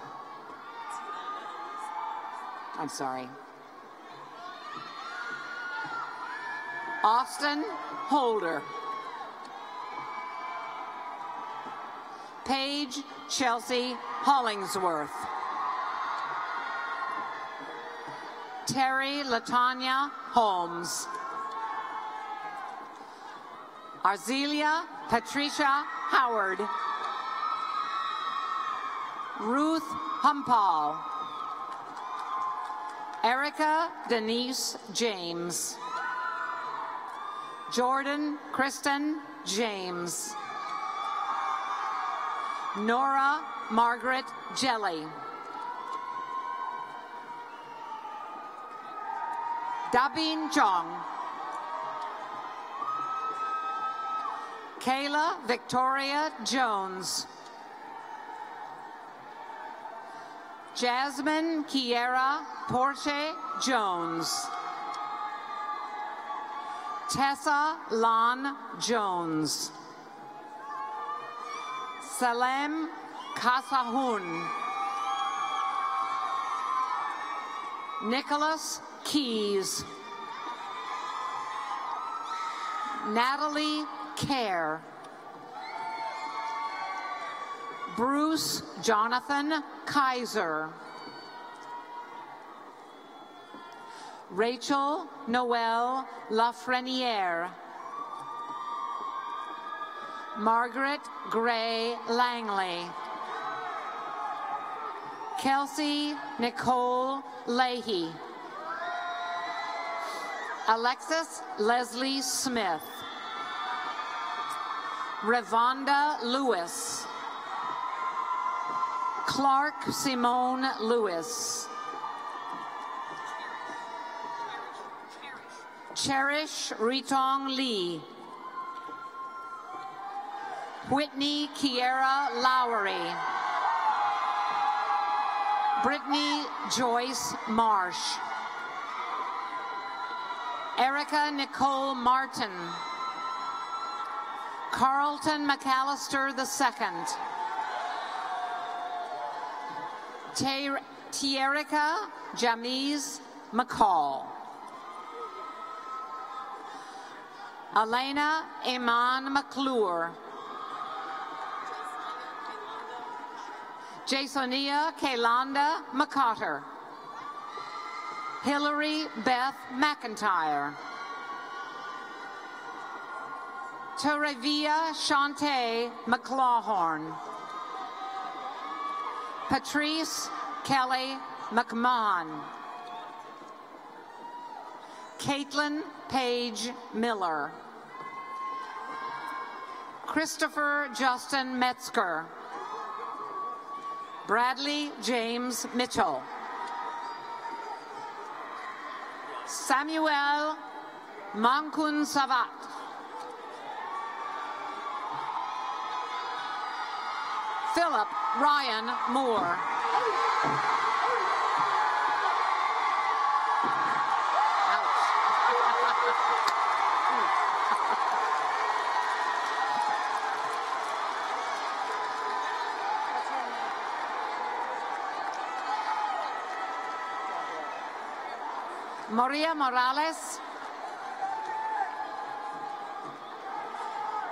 I'm sorry. Austin Holder. Paige Chelsea Hollingsworth. Terry Latanya Holmes. Arzelia Patricia Howard. Ruth Humpal. Erica Denise James. Jordan Kristen James. Nora Margaret Jelly. Dabin Jong. Kayla Victoria Jones. Jasmine Kiera Porche Jones. Tessa Lon Jones. Salem Kasahun. Nicholas Keys. Natalie Kerr. Bruce Jonathan Kaiser. Rachel Noel Lafreniere. Margaret Gray Langley. Kelsey Nicole Leahy. Alexis Leslie Smith. Revonda Lewis. Clark Simone Lewis. Cherish Ritong Lee. Whitney Kiera Lowry. Brittany Joyce Marsh. Erica Nicole Martin. Carlton McAllister II. Tierica Jamiz McCall. Elena Iman McClure. Jasonia Kaylanda McCotter. Hillary Beth McIntyre. Torevia Shantae McLawhorn. Patrice Kelly McMahon. Caitlin Page Miller. Christopher Justin Metzger. Bradley James Mitchell. Samuel Mankun Savat. Philip Ryan Moore. Maria Morales.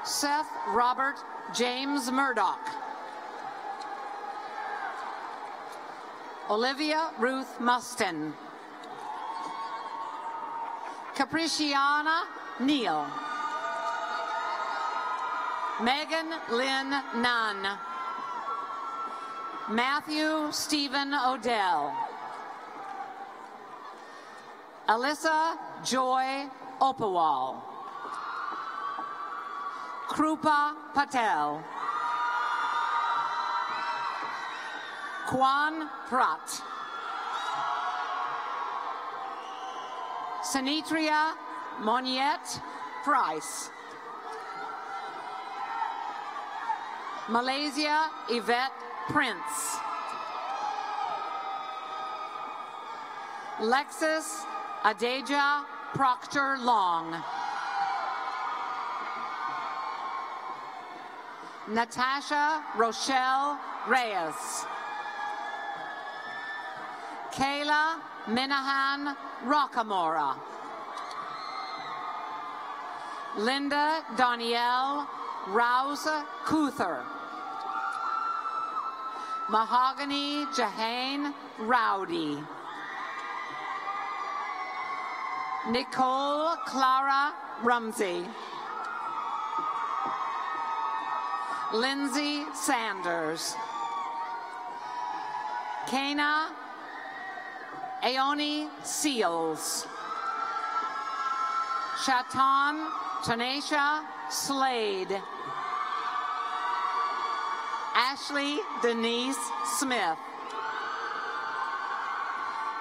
Seth Robert James Murdoch. Olivia Ruth Mustin. Capriciana Neal. Megan Lynn Nunn. Matthew Stephen Odell. Alyssa Joy Opawal. Krupa Patel. Kwan Prat. Sanitria Moniette Price. Malaysia Yvette Prince. Lexus Adeja Proctor Long. Natasha Rochelle Reyes. Kayla Minahan Rockamora. Linda Danielle Rouse Kuther. Mahogany Jahane Rowdy. Nicole Clara Rumsey. Lindsay Sanders. Kana Aoni Seals. Shatan Tanisha Slade. Ashley Denise Smith.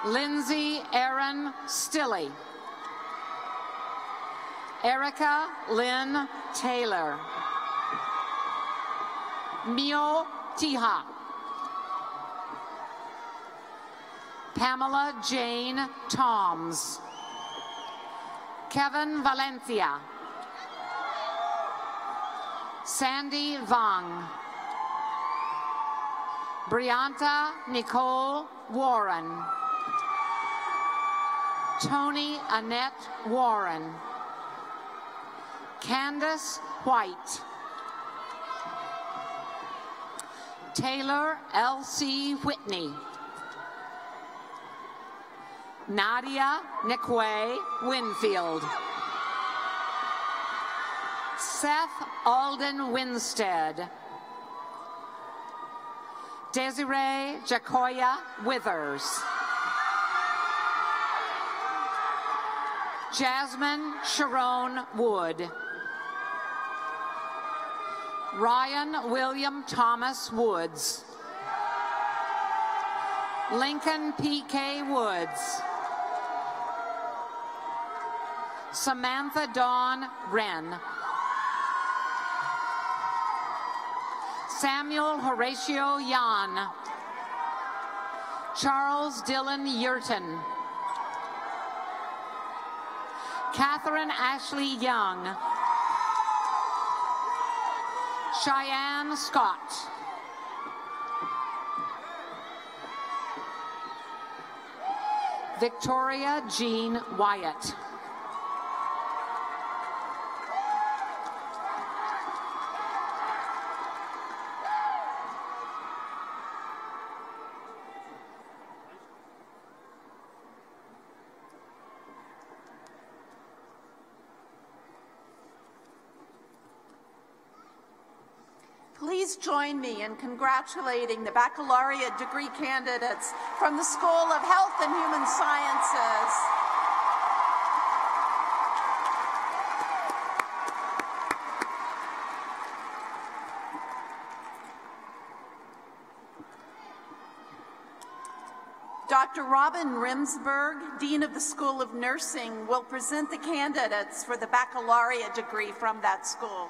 Lindsay Aaron Stilley. Erica Lynn Taylor. Mio Tiha. Pamela Jane Toms. Kevin Valencia. Sandy Vang. Brianta Nicole Warren. Tony Annette Warren. Candace White. Taylor L.C. Whitney. Nadia Nikwe Winfield. Seth Alden Winstead. Desiree Jacoya Withers. Jasmine Sharon Wood. Ryan William Thomas Woods. Lincoln P.K. Woods. Samantha Dawn Wren. Samuel Horatio Yan. Charles Dillon Yurton. Catherine Ashley Young. Cheyenne Scott. Victoria Jean Wyatt. Please join me in congratulating the baccalaureate degree candidates from the School of Health and Human Sciences. Dr. Robin Rimsberg, Dean of the School of Nursing, will present the candidates for the baccalaureate degree from that school.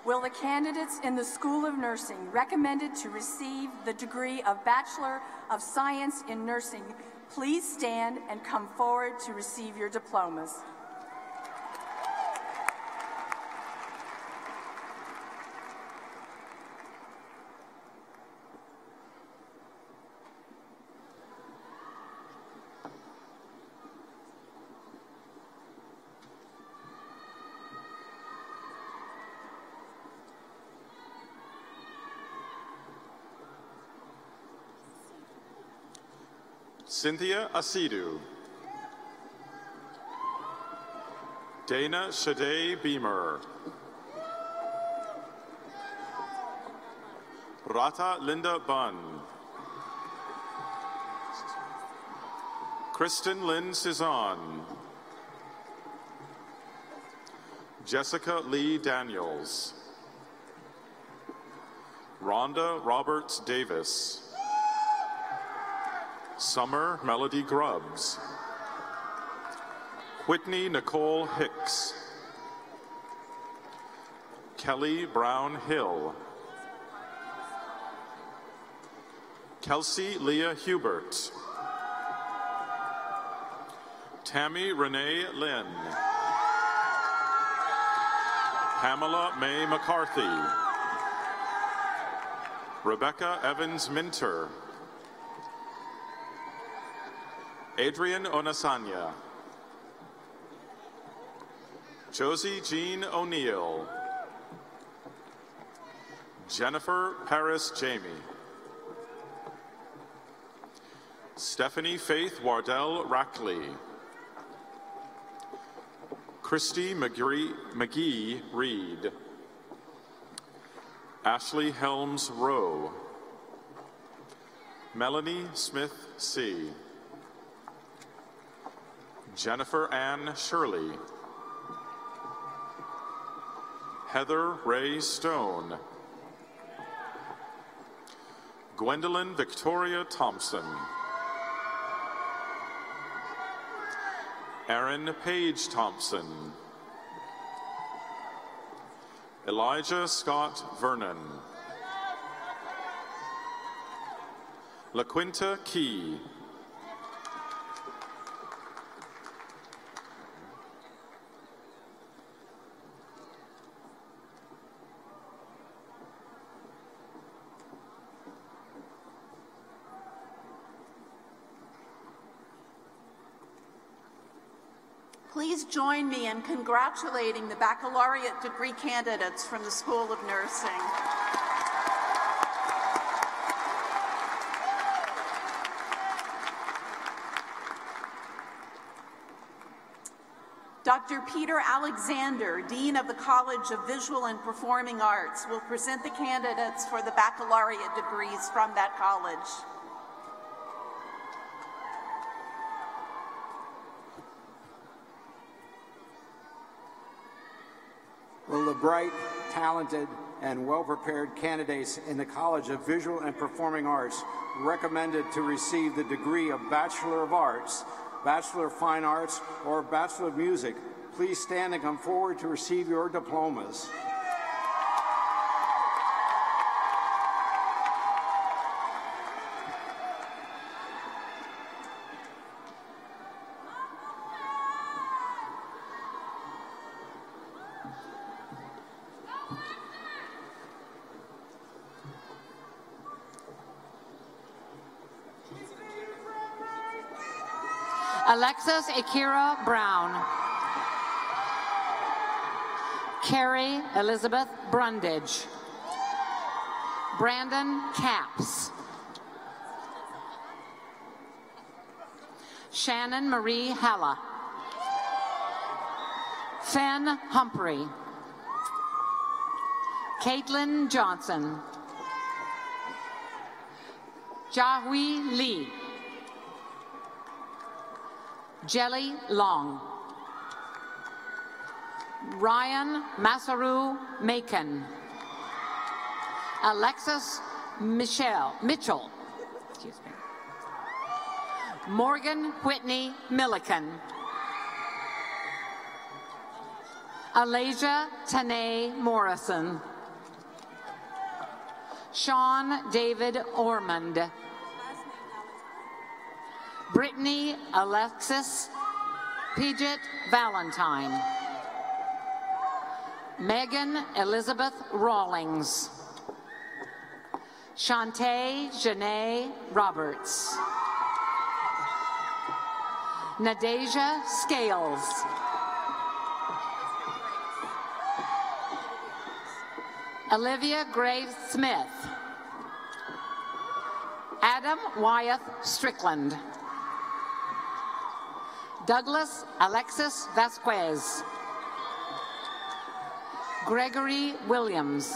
Will the candidates in the School of Nursing recommended to receive the degree of Bachelor of Science in Nursing please stand and come forward to receive your diplomas? Cynthia Asidu. Dana Shade Beamer. Rata Linda Bunn. Kristen Lynn Cezanne. Jessica Lee Daniels. Rhonda Roberts Davis. Summer Melody Grubbs. Whitney Nicole Hicks. Kelly Brown Hill. Kelsey Leah Hubert. Tammy Renee Lynn. Pamela Mae McCarthy. Rebecca Evans Minter. Adrian Onasanya. Josie Jean O'Neill. Jennifer Paris Jamie. Stephanie Faith Wardell Rackley. Christy McGee Reed. Ashley Helms Rowe. Melanie Smith C. Jennifer Ann Shirley. Heather Ray Stone. Gwendolyn Victoria Thompson. Erin Paige Thompson. Elijah Scott Vernon. LaQuinta Key. Please join me in congratulating the baccalaureate degree candidates from the School of Nursing. Dr. Peter Alexander, Dean of the College of Visual and Performing Arts, will present the candidates for the baccalaureate degrees from that college. Will the bright, talented, and well-prepared candidates in the College of Visual and Performing Arts recommended to receive the degree of Bachelor of Arts, Bachelor of Fine Arts, or Bachelor of Music, please stand and come forward to receive your diplomas. Alexis Akira Brown. Carrie Elizabeth Brundage. Brandon Capps. Shannon Marie Halla. Fenn Humphrey. Caitlin Johnson. Jahui Lee. Jelly Long. Ryan Masaru Macon. Alexis Mitchell. Excuse me. Morgan Whitney Milliken. Alasia Tanae Morrison. Sean David Ormond. Brittany Alexis Paget Valentine. Megan Elizabeth Rawlings. Shantae Janae Roberts. Nadeja Scales. Olivia Graves Smith. Adam Wyeth Strickland. Douglas Alexis Vasquez. Gregory Williams.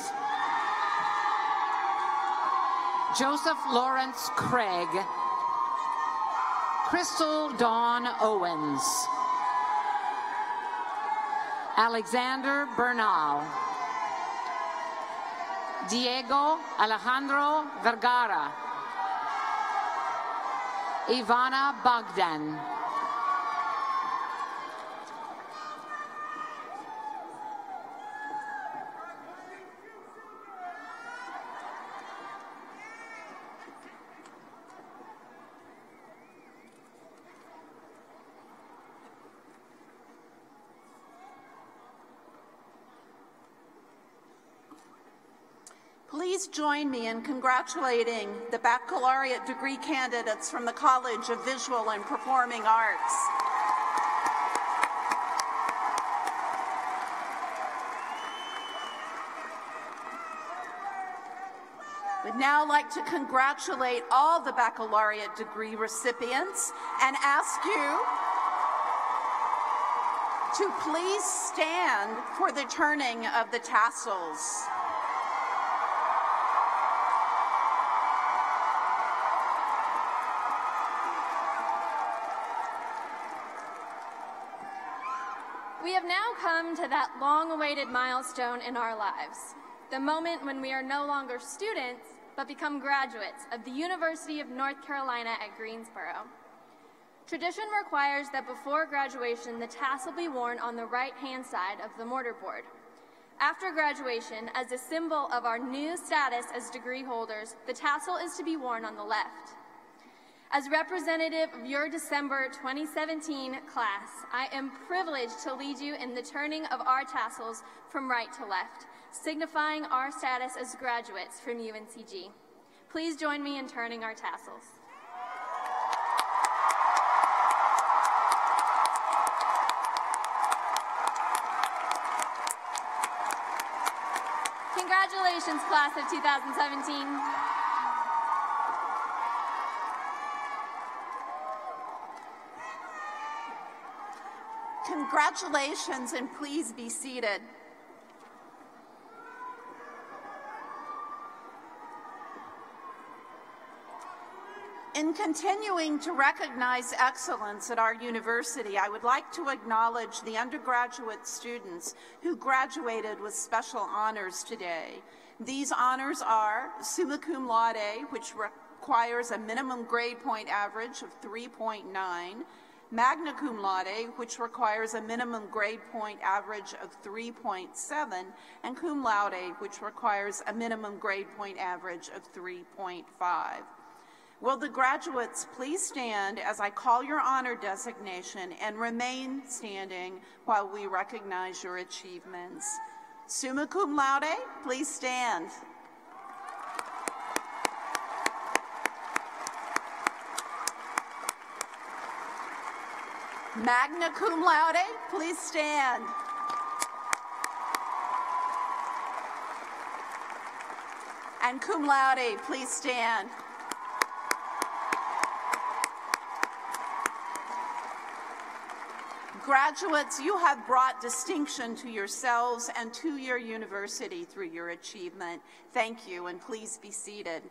Joseph Lawrence Craig. Crystal Dawn Owens. Alexander Bernal. Diego Alejandro Vergara. Ivana Bogdan. Please join me in congratulating the baccalaureate degree candidates from the College of Visual and Performing Arts. We'd now like to congratulate all the baccalaureate degree recipients and ask you to please stand for the turning of the tassels. We have now come to that long-awaited milestone in our lives, the moment when we are no longer students, but become graduates of the University of North Carolina at Greensboro. Tradition requires that before graduation, the tassel be worn on the right-hand side of the mortarboard. After graduation, as a symbol of our new status as degree holders, the tassel is to be worn on the left. As representative of your December 2017 class, I am privileged to lead you in the turning of our tassels from right to left, signifying our status as graduates from UNCG. Please join me in turning our tassels. Congratulations, class of 2017. Congratulations, and please be seated. In continuing to recognize excellence at our university, I would like to acknowledge the undergraduate students who graduated with special honors today. These honors are summa cum laude, which requires a minimum grade point average of 3.9, magna cum laude, which requires a minimum grade point average of 3.7, and cum laude, which requires a minimum grade point average of 3.5. Will the graduates please stand as I call your honor designation and remain standing while we recognize your achievements. Summa cum laude, please stand. Magna cum laude, please stand. And cum laude, please stand. Graduates, you have brought distinction to yourselves and to your university through your achievement. Thank you, and please be seated.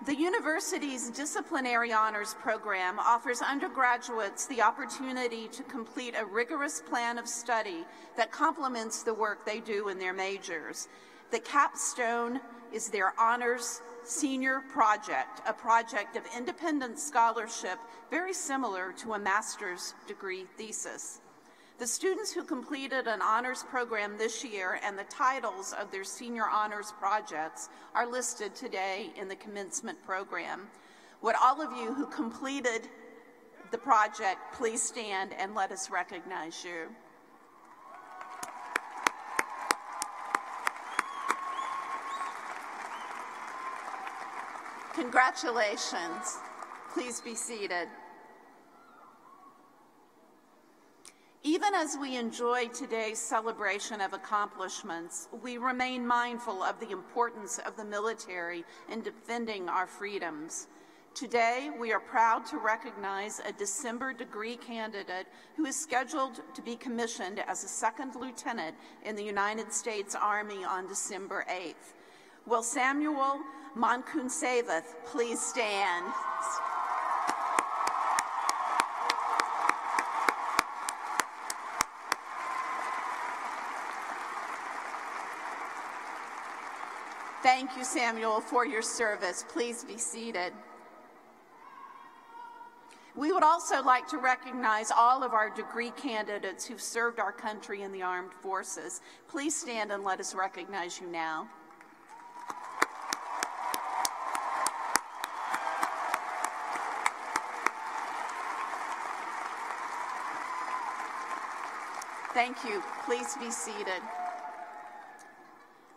The university's disciplinary honors program offers undergraduates the opportunity to complete a rigorous plan of study that complements the work they do in their majors. The capstone is their honors senior project, a project of independent scholarship very similar to a master's degree thesis. The students who completed an honors program this year and the titles of their senior honors projects are listed today in the commencement program. Would all of you who completed the project please stand and let us recognize you. Congratulations. Please be seated. Even as we enjoy today's celebration of accomplishments, we remain mindful of the importance of the military in defending our freedoms. Today, we are proud to recognize a December degree candidate who is scheduled to be commissioned as a second lieutenant in the United States Army on December 8th. Will Samuel Monkunseveth please stand? Thank you, Samuel, for your service. Please be seated. We would also like to recognize all of our degree candidates who've served our country in the armed forces. Please stand and let us recognize you now. Thank you. Please be seated.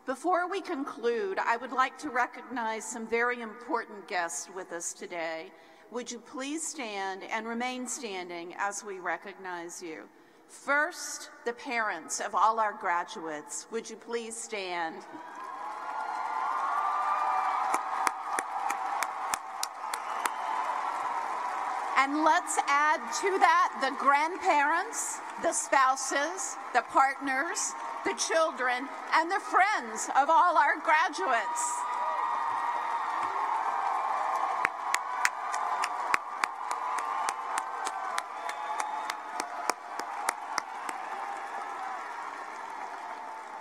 Before we conclude, I would like to recognize some very important guests with us today. Would you please stand and remain standing as we recognize you? First, the parents of all our graduates. Would you please stand? And let's add to that the grandparents, the spouses, the partners, the children, and the friends of all our graduates.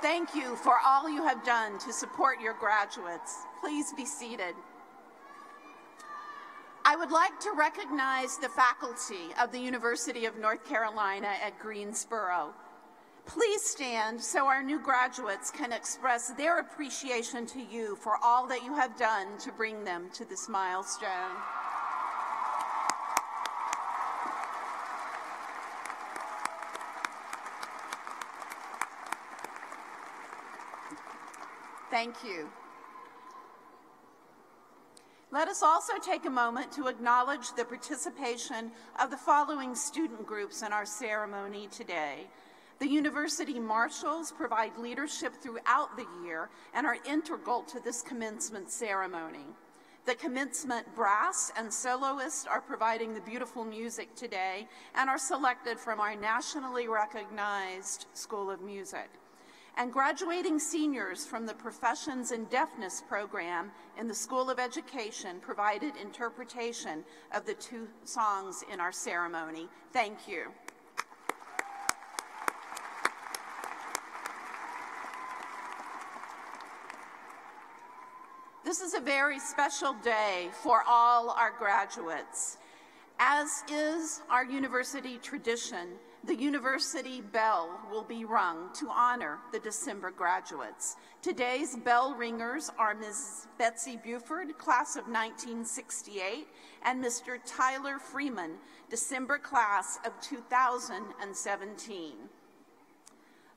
Thank you for all you have done to support your graduates. Please be seated. I would like to recognize the faculty of the University of North Carolina at Greensboro. Please stand so our new graduates can express their appreciation to you for all that you have done to bring them to this milestone. Thank you. Let us also take a moment to acknowledge the participation of the following student groups in our ceremony today. The University Marshals provide leadership throughout the year and are integral to this commencement ceremony. The commencement brass and soloists are providing the beautiful music today and are selected from our nationally recognized School of Music. And graduating seniors from the Professions in Deafness program in the School of Education provided interpretation of the two songs in our ceremony. Thank you. This is a very special day for all our graduates. As is our university tradition, the university bell will be rung to honor the December graduates. Today's bell ringers are Ms. Betsy Buford, class of 1968, and Mr. Tyler Freeman, December class of 2017.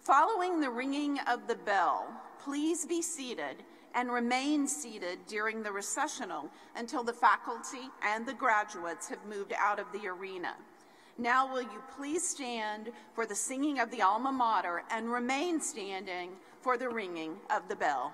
Following the ringing of the bell, please be seated and remain seated during the recessional until the faculty and the graduates have moved out of the arena. Now will you please stand for the singing of the alma mater and remain standing for the ringing of the bell.